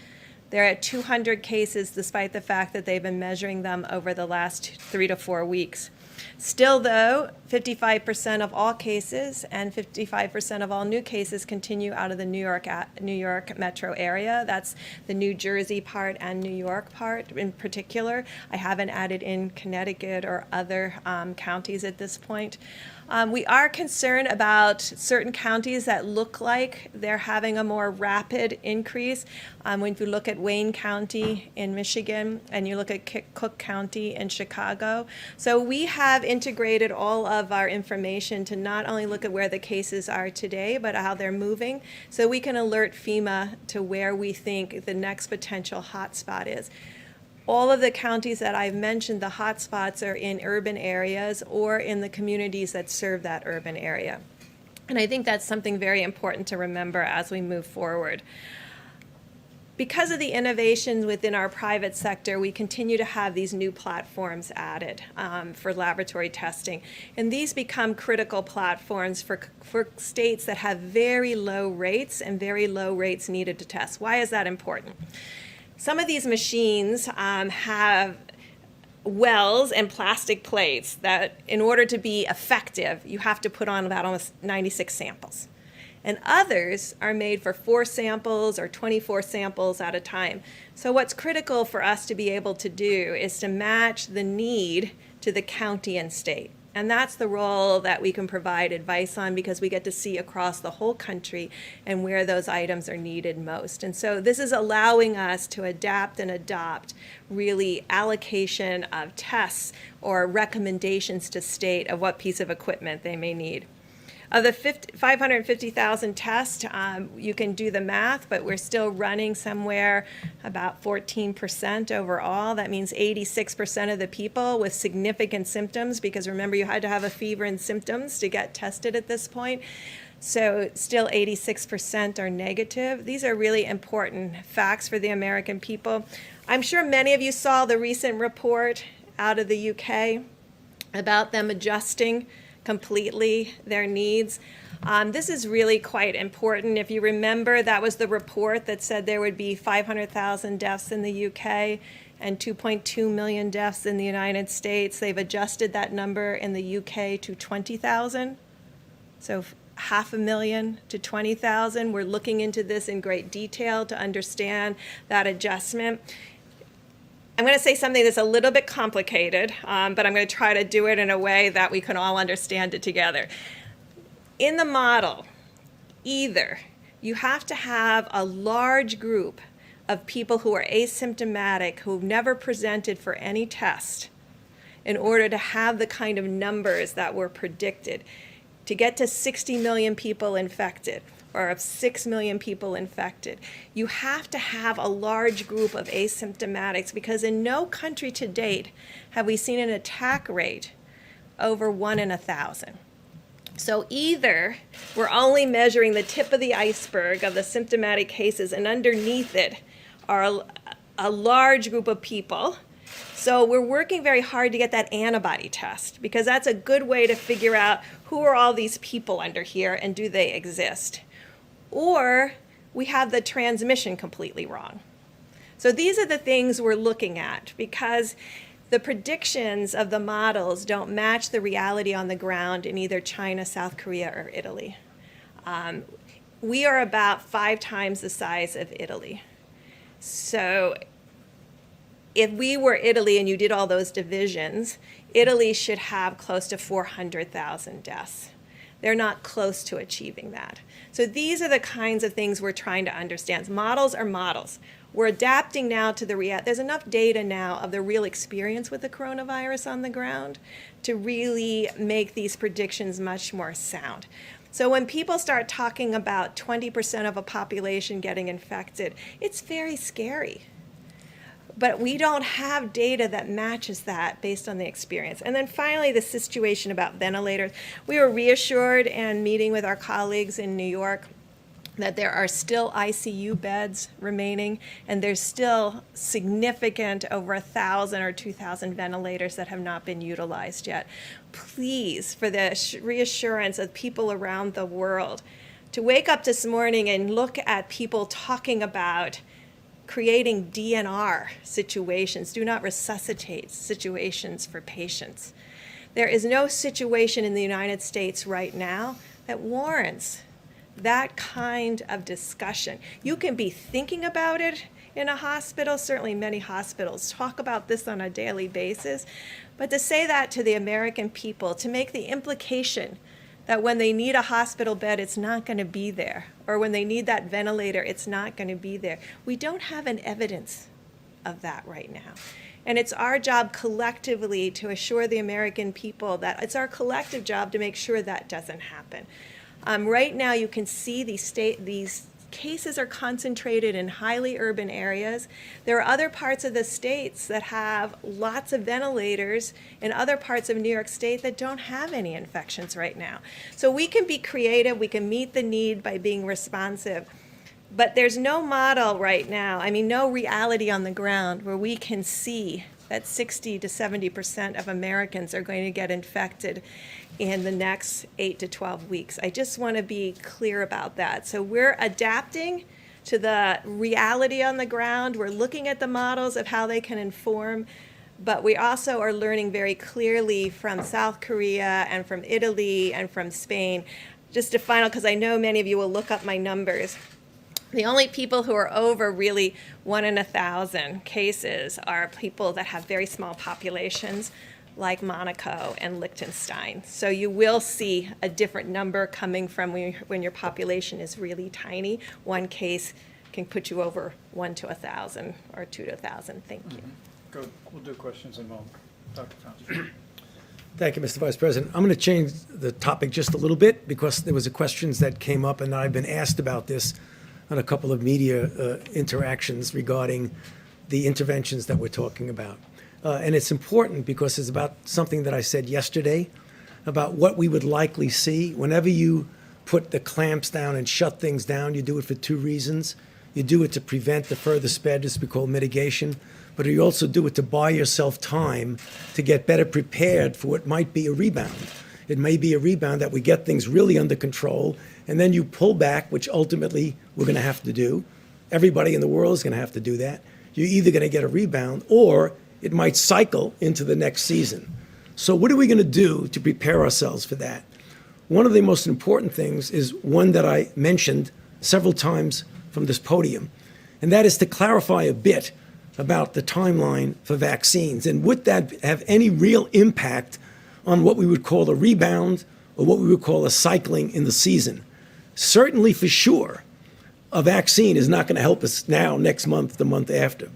They're at 200 cases despite the fact that they've been measuring them over the last 3 to 4 weeks. Still, though, 55% of all cases and 55% of all new cases continue out of the New York metro area. That's the New Jersey part and New York part in particular. I haven't added in Connecticut or other counties at this point. We are concerned about certain counties that look like they're having a more rapid increase. When you look at Wayne County in Michigan and you look at Cook County in Chicago. So we have integrated all of our information to not only look at where the cases are today, but how they're moving, so we can alert FEMA to where we think the next potential hotspot is. All of the counties that I've mentioned, the hotspots are in urban areas or in the communities that serve that urban area. And I think that's something very important to remember as we move forward. Because of the innovations within our private sector, we continue to have these new platforms added for laboratory testing. And these become critical platforms for states that have very low rates and very low rates needed to test. Why is that important? Some of these machines have wells and plastic plates that, in order to be effective, you have to put on about almost 96 samples. And others are made for 4 samples or 24 samples at a time. So what's critical for us to be able to do is to match the need to the county and state. And that's the role that we can provide advice on, because we get to see across the whole country and where those items are needed most. And so this is allowing us to adapt and adopt really allocation of tests or recommendations to state of what piece of equipment they may need. Of the 550,000 tests, you can do the math, but we're still running somewhere about 14% overall. That means 86% of the people with significant symptoms, because remember, you had to have a fever and symptoms to get tested at this point. So still 86% are negative. These are really important facts for the American people. I'm sure many of you saw the recent report out of the UK about them adjusting completely their needs. This is really quite important. If you remember, that was the report that said there would be 500,000 deaths in the UK and 2.2 million deaths in the United States. They've adjusted that number in the UK to 20,000. So 500,000 to 20,000. We're looking into this in great detail to understand that adjustment. I'm going to say something that's a little bit complicated, but I'm going to try to do it in a way that we can all understand it together. In the model, either you have to have a large group of people who are asymptomatic, who've never presented for any test, in order to have the kind of numbers that were predicted. To get to 60 million people infected, or of 6 million people infected, you have to have a large group of asymptomatics, because in no country to date have we seen an attack rate over 1 in 1,000. So either we're only measuring the tip of the iceberg of the symptomatic cases, and underneath it are a large group of people. So we're working very hard to get that antibody test, because that's a good way to figure out who are all these people under here and do they exist. Or we have the transmission completely wrong. So these are the things we're looking at, because the predictions of the models don't match the reality on the ground in either China, South Korea, or Italy. We are about 5 times the size of Italy. So if we were Italy and you did all those divisions, Italy should have close to 400,000 deaths. They're not close to achieving that. So these are the kinds of things we're trying to understand. Models are models. We're adapting now to the reality. There's enough data now of the real experience with the coronavirus on the ground to really make these predictions much more sound. So when people start talking about 20% of a population getting infected, it's very scary. But we don't have data that matches that based on the experience. And then finally, the situation about ventilators. We were reassured in meeting with our colleagues in New York that there are still ICU beds remaining, and there's still significant, over 1,000 or 2,000 ventilators that have not been utilized yet. Please, for the reassurance of people around the world, to wake up this morning and look at people talking about creating DNR situations, do not resuscitate situations for patients. There is no situation in the United States right now that warrants that kind of discussion. You can be thinking about it in a hospital. Certainly many hospitals talk about this on a daily basis. But to say that to the American people, to make the implication that when they need a hospital bed, it's not going to be there, or when they need that ventilator, it's not going to be there. We don't have an evidence of that right now. And it's our job collectively to assure the American people that it's our collective job to make sure that doesn't happen. Right now, you can see these cases are concentrated in highly urban areas. There are other parts of the states that have lots of ventilators in other parts of New York State that don't have any infections right now. So we can be creative, we can meet the need by being responsive. But there's no model right now, no reality on the ground where we can see that 60 to 70% of Americans are going to get infected in the next 8 to 12 weeks. I just want to be clear about that. So we're adapting to the reality on the ground. We're looking at the models of how they can inform, but we also are learning very clearly from South Korea and from Italy and from Spain. Just a final, because I know many of you will look up my numbers. The only people who are over really 1 in 1,000 cases are people that have very small populations, like Monaco and Liechtenstein. So you will see a different number coming from when your population is really tiny. One case can put you over 1 to 1,000 or 2 to 1,000. Thank you. Good. We'll do questions in a moment. Dr. Thompson. Thank you, Mr. Vice President. I'm going to change the topic just a little bit because there was a questions that came up, and I've been asked about this on a couple of media interactions regarding the interventions that we're talking about. And it's important because it's about something that I said yesterday about what we would likely see. Whenever you put the clamps down and shut things down, you do it for 2 reasons. You do it to prevent the further spread, as we call mitigation, but you also do it to buy yourself time to get better prepared for what might be a rebound. It may be a rebound that we get things really under control, and then you pull back, which ultimately we're going to have to do. Everybody in the world is going to have to do that. You're either going to get a rebound or it might cycle into the next season. So what are we going to do to prepare ourselves for that? One of the most important things is one that I mentioned several times from this podium, and that is to clarify a bit about the timeline for vaccines. And would that have any real impact on what we would call a rebound or what we would call a cycling in the season? Certainly, for sure, a vaccine is not going to help us now, next month, the month after.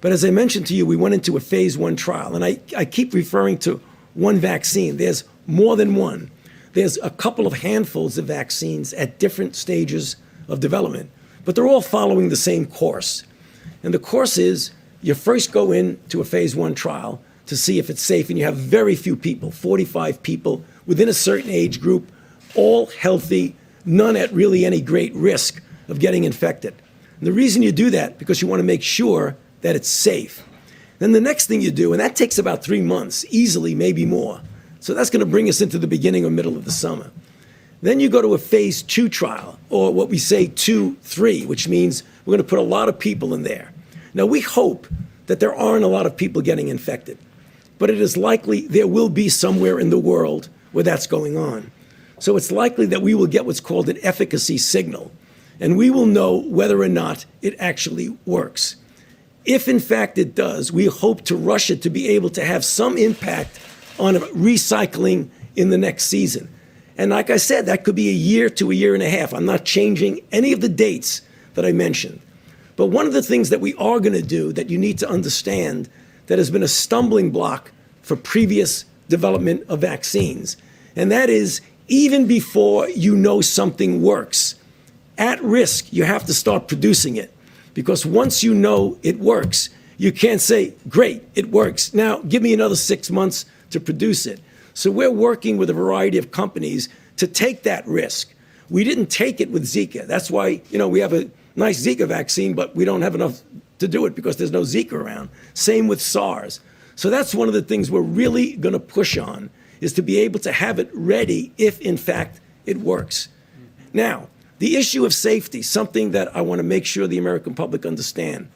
But as I mentioned to you, we went into a phase 1 trial, and I keep referring to one vaccine. There's more than one. There's a couple of handfuls of vaccines at different stages of development, but they're all following the same course. And the course is you first go into a phase 1 trial to see if it's safe, and you have very few people, 45 people within a certain age group, all healthy, none at really any great risk of getting infected. And the reason you do that, because you want to make sure that it's safe. Then the next thing you do, and that takes about 3 months, easily, maybe more. So that's going to bring us into the beginning or middle of the summer. Then you go to a phase 2 trial, or what we say 2-3, which means we're going to put a lot of people in there. Now, we hope that there aren't a lot of people getting infected, but it is likely there will be somewhere in the world where that's going on. So it's likely that we will get what's called an efficacy signal, and we will know whether or not it actually works. If, in fact, it does, we hope to rush it to be able to have some impact on recycling in the next season. And like I said, that could be a year to a year and a half. I'm not changing any of the dates that I mentioned. But one of the things that we are going to do that you need to understand that has been a stumbling block for previous development of vaccines, and that is even before you know something works, at risk, you have to start producing it. Because once you know it works, you can't say, great, it works. Now, give me another 6 months to produce it. So we're working with a variety of companies to take that risk. We didn't take it with Zika. That's why, we have a nice Zika vaccine, but we don't have enough to do it because there's no Zika around. Same with SARS. So that's one of the things we're really going to push on, is to be able to have it ready if, in fact, it works. Now, the issue of safety, something that I want to make sure the American public understand.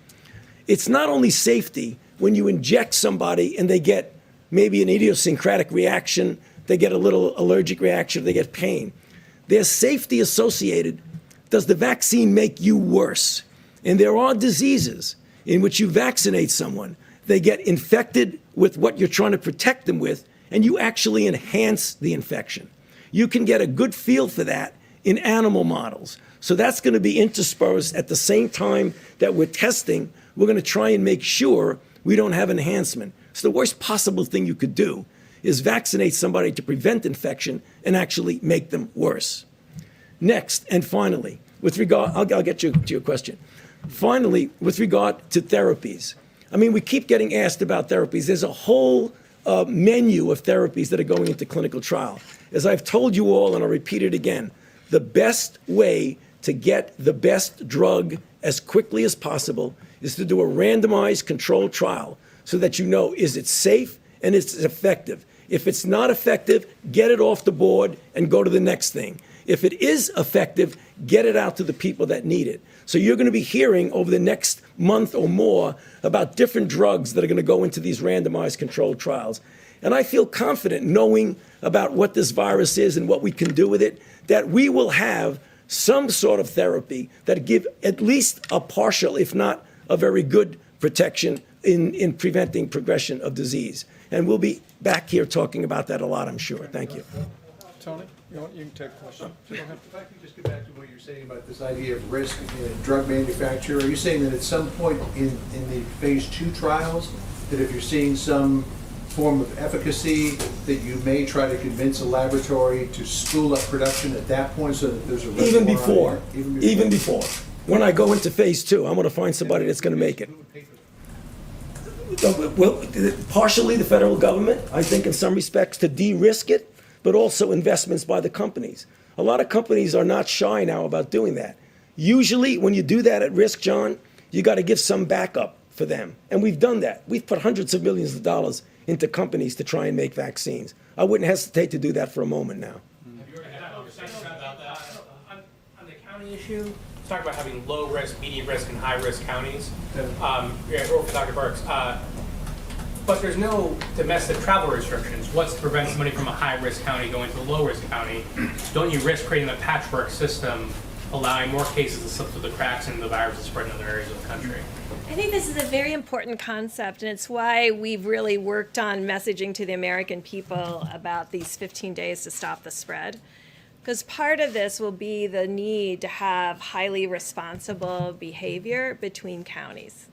It's not only safety when you inject somebody and they get maybe an idiosyncratic reaction, they get a little allergic reaction, they get pain. There's safety associated. Does the vaccine make you worse? And there are diseases in which you vaccinate someone, they get infected with what you're trying to protect them with, and you actually enhance the infection. You can get a good feel for that in animal models. So that's going to be interspersed at the same time that we're testing. We're going to try and make sure we don't have enhancement. So the worst possible thing you could do is vaccinate somebody to prevent infection and actually make them worse. Next, and finally, with regard, I'll get you to your question. Finally, with regard to therapies. I mean, we keep getting asked about therapies. There's a whole menu of therapies that are going into clinical trial. As I've told you all, and I'll repeat it again, the best way to get the best drug as quickly as possible is to do a randomized controlled trial so that you know, is it safe and is it effective? If it's not effective, get it off the board and go to the next thing. If it is effective, get it out to the people that need it. So you're going to be hearing over the next month or more about different drugs that are going to go into these randomized controlled trials. And I feel confident knowing about what this virus is and what we can do with it, that we will have some sort of therapy that give at least a partial, if not a very good protection in preventing progression of disease. And we'll be back here talking about that a lot, I'm sure. Thank you. Tony, you can take a question. Go ahead. If I could just get back to what you're saying about this idea of risk in drug manufacture, are you saying that at some point in the phase 2 trials, that if you're seeing some form of efficacy, that you may try to convince a laboratory to spool up production at that point so that there's a reservoir? Even before. When I go into phase 2, I'm going to find somebody that's going to make it. Well, partially the federal government, I think in some respects to de-risk it, but also investments by the companies. A lot of companies are not shy now about doing that. Usually when you do that at risk, John, you got to give some backup for them. And we've done that. We've put hundreds of millions of dollars into companies to try and make vaccines. I wouldn't hesitate to do that for a moment now. Have you already had a conversation about that? On the county issue, talk about having low risk, medium risk, and high risk counties. Or for Dr. Burks. But there's no domestic travel restrictions. What's to prevent somebody from a high-risk county going to a low-risk county? Don't you risk creating a patchwork system, allowing more cases to slip through the cracks and the virus to spread in other areas of the country? I think this is a very important concept, and it's why we've really worked on messaging to the American people about these 15 days to stop the spread. Because part of this will be the need to have highly responsible behavior between counties.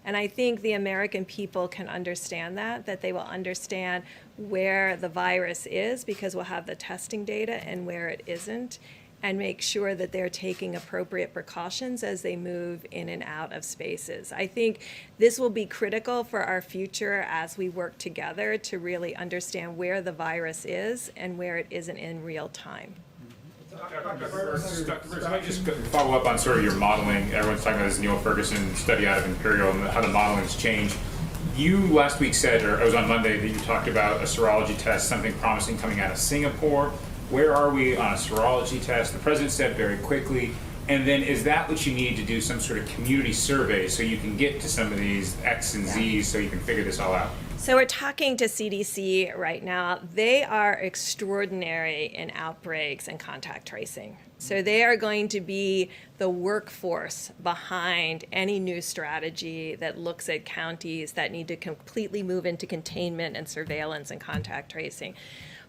And I think the American people can understand that they will understand where the virus is because we'll have the testing data and where it isn't, and make sure that they're taking appropriate precautions as they move in and out of spaces. I think this will be critical for our future as we work together to really understand where the virus is and where it isn't in real time. Dr. Burks, let me just follow up on sort of your modeling. Everyone's talking about this Neil Ferguson study out of Imperial and how the modeling's changed. You last week said, or it was on Monday, that you talked about a serology test, something promising coming out of Singapore. Where are we on a serology test? The president said very quickly. And then is that what you need to do, some sort of community survey so you can get to some of these X and Z's so you can figure this all out? So we're talking to CDC right now. They are extraordinary in outbreaks and contact tracing. So they are going to be the workforce behind any new strategy that looks at counties that need to completely move into containment and surveillance and contact tracing.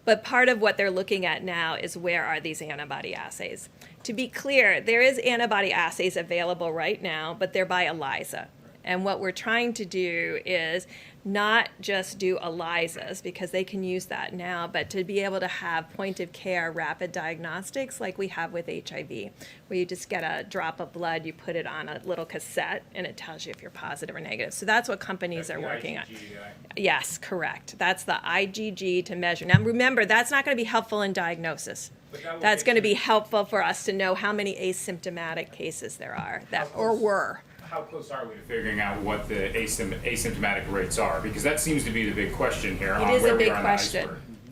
But part of what they're looking at now is where are these antibody assays. To be clear, there is antibody assays available right now, but they're by ELISA. And what we're trying to do is not just do ELISAs, because they can use that now, but to be able to have point-of-care rapid diagnostics like we have with HIV, where you just get a drop of blood, you put it on a little cassette, and it tells you if you're positive or negative. So that's what companies are working on. Yes, correct. That's the IgG to measure. Now remember, that's not going to be helpful in diagnosis. That's going to be helpful for us to know how many asymptomatic cases there are, or were. How close are we to figuring out what the asymptomatic rates are? Because that seems to be the big question here. It is a big question.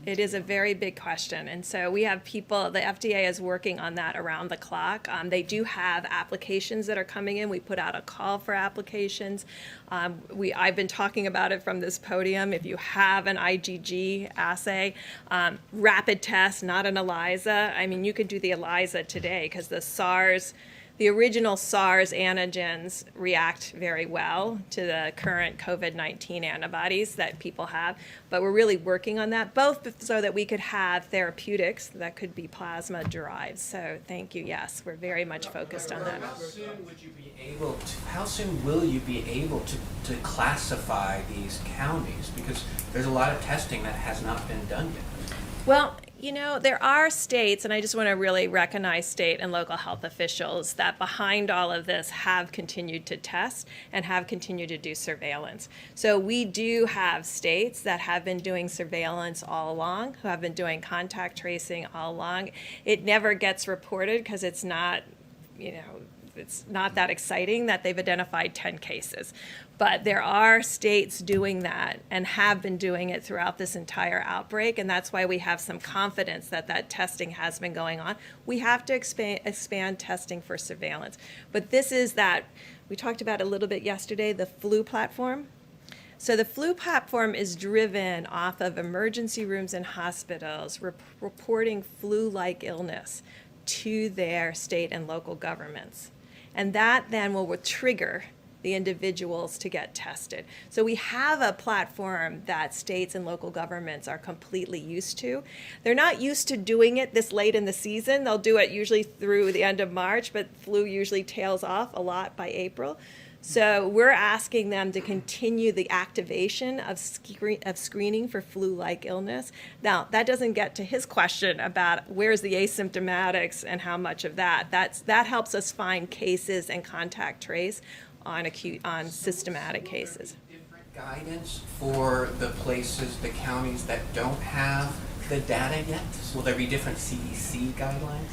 It is a very big question. And so we have people, the FDA is working on that around the clock. They do have applications that are coming in. We put out a call for applications. I've been talking about it from this podium. If you have an IgG assay, rapid test, not an ELISA. I mean, you could do the ELISA today because the original SARS antigens react very well to the current COVID-19 antibodies that people have, but we're really working on that, both so that we could have therapeutics that could be plasma derived. So thank you, yes, we're very much focused on that. How soon will you be able to classify these counties? Because there's a lot of testing that has not been done yet. Well, you know, there are states, and I just want to really recognize state and local health officials that behind all of this have continued to test and have continued to do surveillance. So we do have states that have been doing surveillance all along, who have been doing contact tracing all along. It never gets reported because it's not, you know, it's not that exciting that they've identified 10 cases. But there are states doing that and have been doing it throughout this entire outbreak, and that's why we have some confidence that that testing has been going on. We have to expand testing for surveillance. But this is that, we talked about a little bit yesterday, the flu platform. So the flu platform is driven off of emergency rooms and hospitals reporting flu-like illness to their state and local governments. And that then will trigger the individuals to get tested. So we have a platform that states and local governments are completely used to. They're not used to doing it this late in the season. They'll do it usually through the end of March, but flu usually tails off a lot by April. So we're asking them to continue the activation of screening for flu-like illness. Now, that doesn't get to his question about where's the asymptomatics and how much of that. That helps us find cases and contact trace on systematic cases. Different guidance for the places, the counties that don't have the data yet? Will there be different CDC guidelines?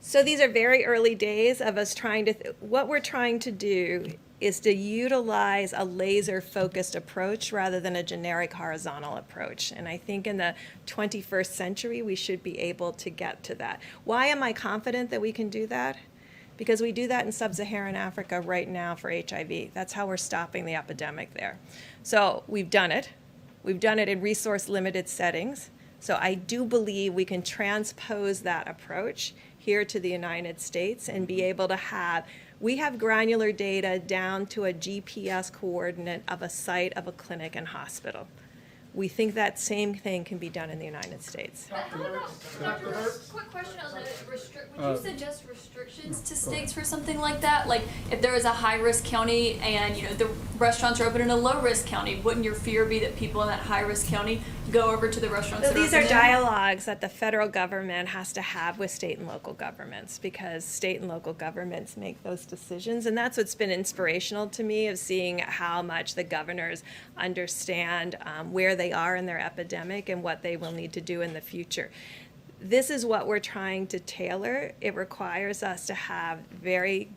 So these are very early days of us trying to, what we're trying to do is to utilize a laser-focused approach rather than a generic horizontal approach. And I think in the 21st century, we should be able to get to that. Why am I confident that we can do that? Because we do that in sub-Saharan Africa right now for HIV. That's how we're stopping the epidemic there. So we've done it. We've done it in resource-limited settings. So I do believe we can transpose that approach here to the United States and be able to have, we have granular data down to a GPS coordinate of a site of a clinic and hospital. We think that same thing can be done in the United States. Dr. Burks, quick question on the would you suggest restrictions to states for something like that? Like if there is a high-risk county and the restaurants are open in a low-risk county, wouldn't your fear be that people in that high-risk county go over to the restaurants? So that these are are open there? dialogues that the federal government has to have with state and local governments because state and local governments make those decisions. And that's what's been inspirational to me of seeing how much the governors understand where they are in their epidemic and what they will need to do in the future. This is what we're trying to tailor. It requires us to have very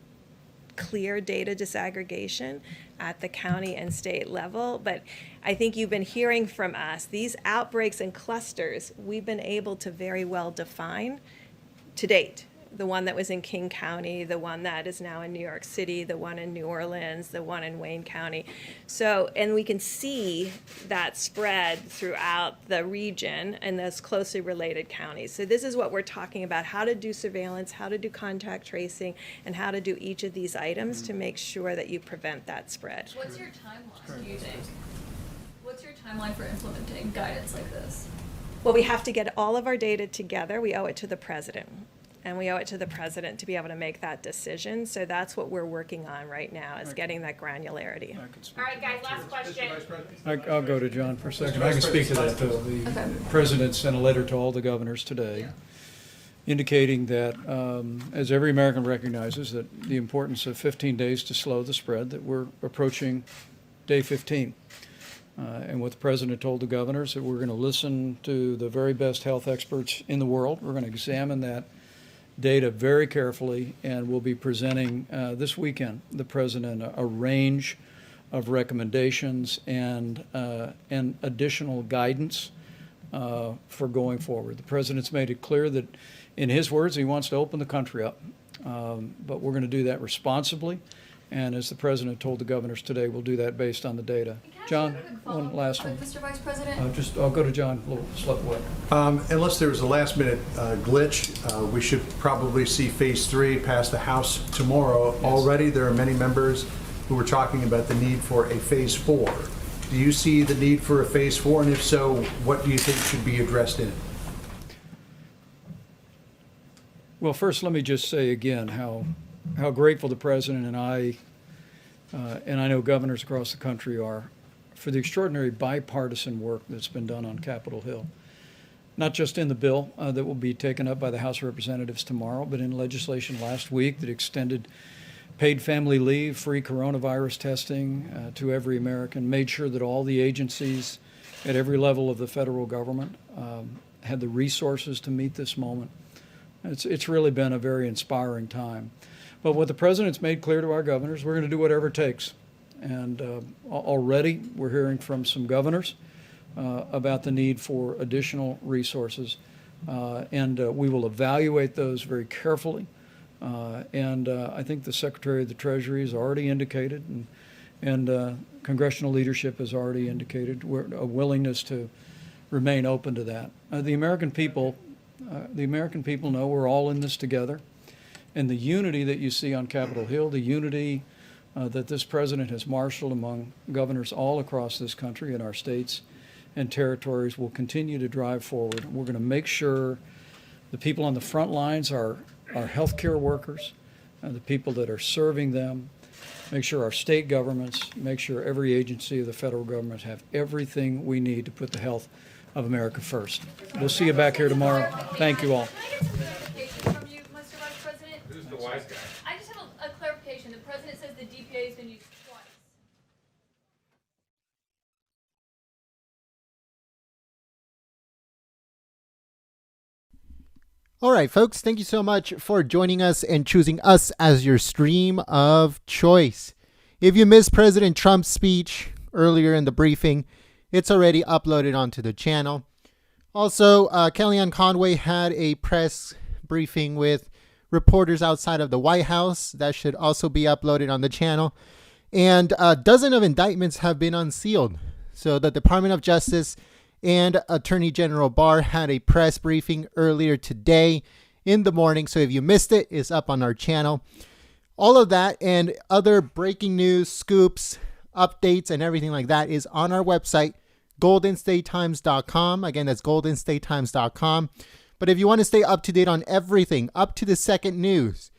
clear data disaggregation at the county and state level. But I think you've been hearing from us, these outbreaks and clusters, we've been able to very well define to date. The one that was in King County, the one that is now in New York City, the one in New Orleans, the one in Wayne County. So, and we can see that spread throughout the region and those closely related counties. So this is what we're talking about, how to do surveillance, how to do contact tracing, and how to do each of these items to make sure that you prevent that spread. What's your timeline, do you think? What's your timeline for implementing guidance like this? Well, we have to get all of our data together. We owe it to the president. And we owe it to the president to be able to make that decision. So that's what we're working on right now, is getting that granularity. All right, guys, last question. I'll go to John for a second. I can speak to that, though. The president sent a letter to all the governors today indicating that, as every American recognizes, that the importance of 15 days to slow the spread, that we're approaching day 15. And what the president told the governors, that we're going to listen to the very best health experts in the world. We're going to examine that data very carefully, and we'll be presenting this weekend the president a range of recommendations and additional guidance for going forward. The president's made it clear that, in his words, he wants to open the country up. But we're going to do that responsibly. And as the president told the governors today, we'll do that based on the data. John, one last one. Mr. Vice President? I'll go to John. We'll slip away. Unless there was a last-minute glitch, we should probably see Phase 3 pass the House tomorrow. Yes. Already, there are many members who were talking about the need for a Phase 4. Do you see the need for a Phase 4? And if so, what do you think should be addressed in it? Well, first, let me just say again how grateful the president and I know governors across the country are for the extraordinary bipartisan work that's been done on Capitol Hill. Not just in the bill that will be taken up by the House of Representatives tomorrow, but in legislation last week that extended paid family leave, free coronavirus testing to every American, made sure that all the agencies at every level of the federal government had the resources to meet this moment. It's really been a very inspiring time. But what the president's made clear to our governors, we're going to do whatever it takes. And already we're hearing from some governors about the need for additional resources. And we will evaluate those very carefully. And I think the Secretary of the Treasury has already indicated, and congressional leadership has already indicated a willingness to remain open to that. The American people know we're all in this together. And the unity that you see on Capitol Hill, the unity that this president has marshaled among governors all across this country and our states and territories will continue to drive forward. We're going to make sure the people on the front lines are healthcare workers, the people that are serving them, make sure our state governments, make sure every agency of the federal government have everything we need to put the health of America first. We'll see you back here tomorrow. Thank you all. From you, Mr. Vice President? Who's the wise guy? I just have a clarification. The president says the DPA has been used twice. All right, folks, thank you so much for joining us and choosing us as your stream of choice. If you missed President Trump's speech earlier in the briefing, it's already uploaded onto the channel. Also, Kellyanne Conway had a press briefing with reporters outside of the White House. That should also be uploaded on the channel. And a dozen of indictments have been unsealed. So the Department of Justice and Attorney General Barr had a press briefing earlier today in the morning. So if you missed it, it's up on our channel. All of that and other breaking news, scoops, updates, and everything like that is on our website, goldenstatetimes.com. Again, that's goldenstatetimes.com. But if you want to stay up to date on everything, up to the second news,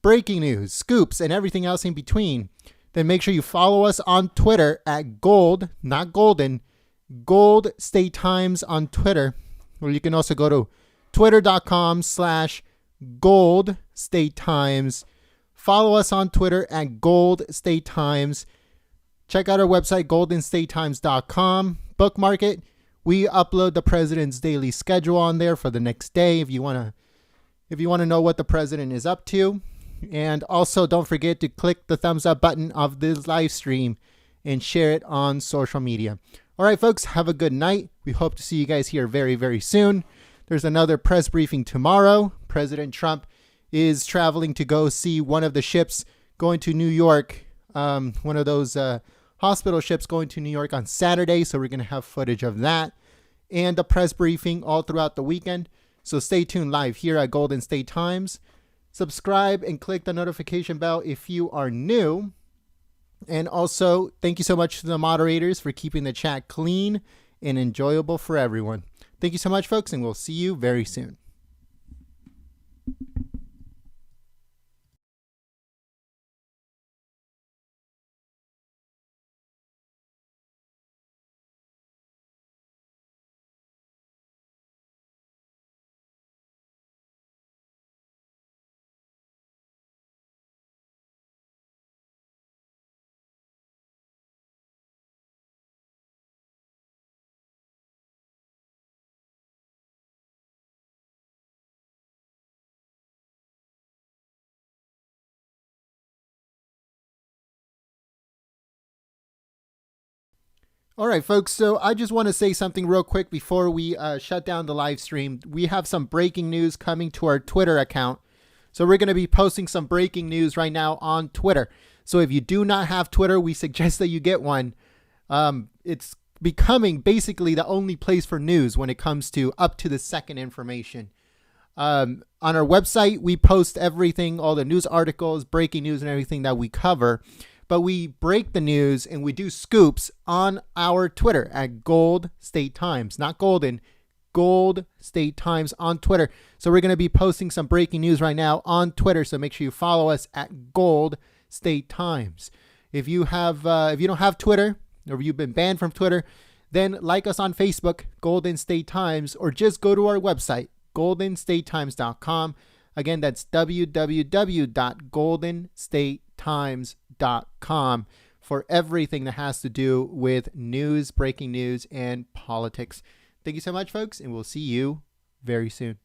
breaking news, scoops, and everything else in between, then make sure you follow us on Twitter at gold, not golden, Gold State Times on Twitter. Or you can also go to twitter.com/Gold State Times. Follow us on Twitter at Gold State Times. Check out our website, goldenstatetimes.com. Bookmark it. We upload the president's daily schedule on there for the next day if you want to know what the president is up to. And also don't forget to click the thumbs up button of this live stream and share it on social media. All right, folks, have a good night. We hope to see you guys here very, very soon. There's another press briefing tomorrow. President Trump is traveling to go see one of the ships going to New York, one of those hospital ships going to New York on Saturday. So we're going to have footage of that and a press briefing all throughout the weekend. So stay tuned live here at Golden State Times. Subscribe and click the notification bell if you are new. And also, thank you so much to the moderators for keeping the chat clean and enjoyable for everyone. Thank you so much, folks, and we'll see you very soon. All right, folks. So I just want to say something real quick before we shut down the live stream. We have some breaking news coming to our Twitter account. So we're going to be posting some breaking news right now on Twitter. So if you do not have Twitter, we suggest that you get one. It's becoming basically the only place for news when it comes to up to the second information. On our website, we post everything, all the news articles, breaking news, and everything that we cover. But we break the news and we do scoops on our Twitter at Gold State Times, not Golden, Gold State Times on Twitter. So we're going to be posting some breaking news right now on Twitter. So make sure you follow us at Gold State Times. If you don't have Twitter, or you've been banned from Twitter, then like us on Facebook, Golden State Times, or just go to our website, goldenstatetimes.com. Again, that's www.goldenstatetimes.com for everything that has to do with news, breaking news, and politics. Thank you so much, folks, and we'll see you very soon.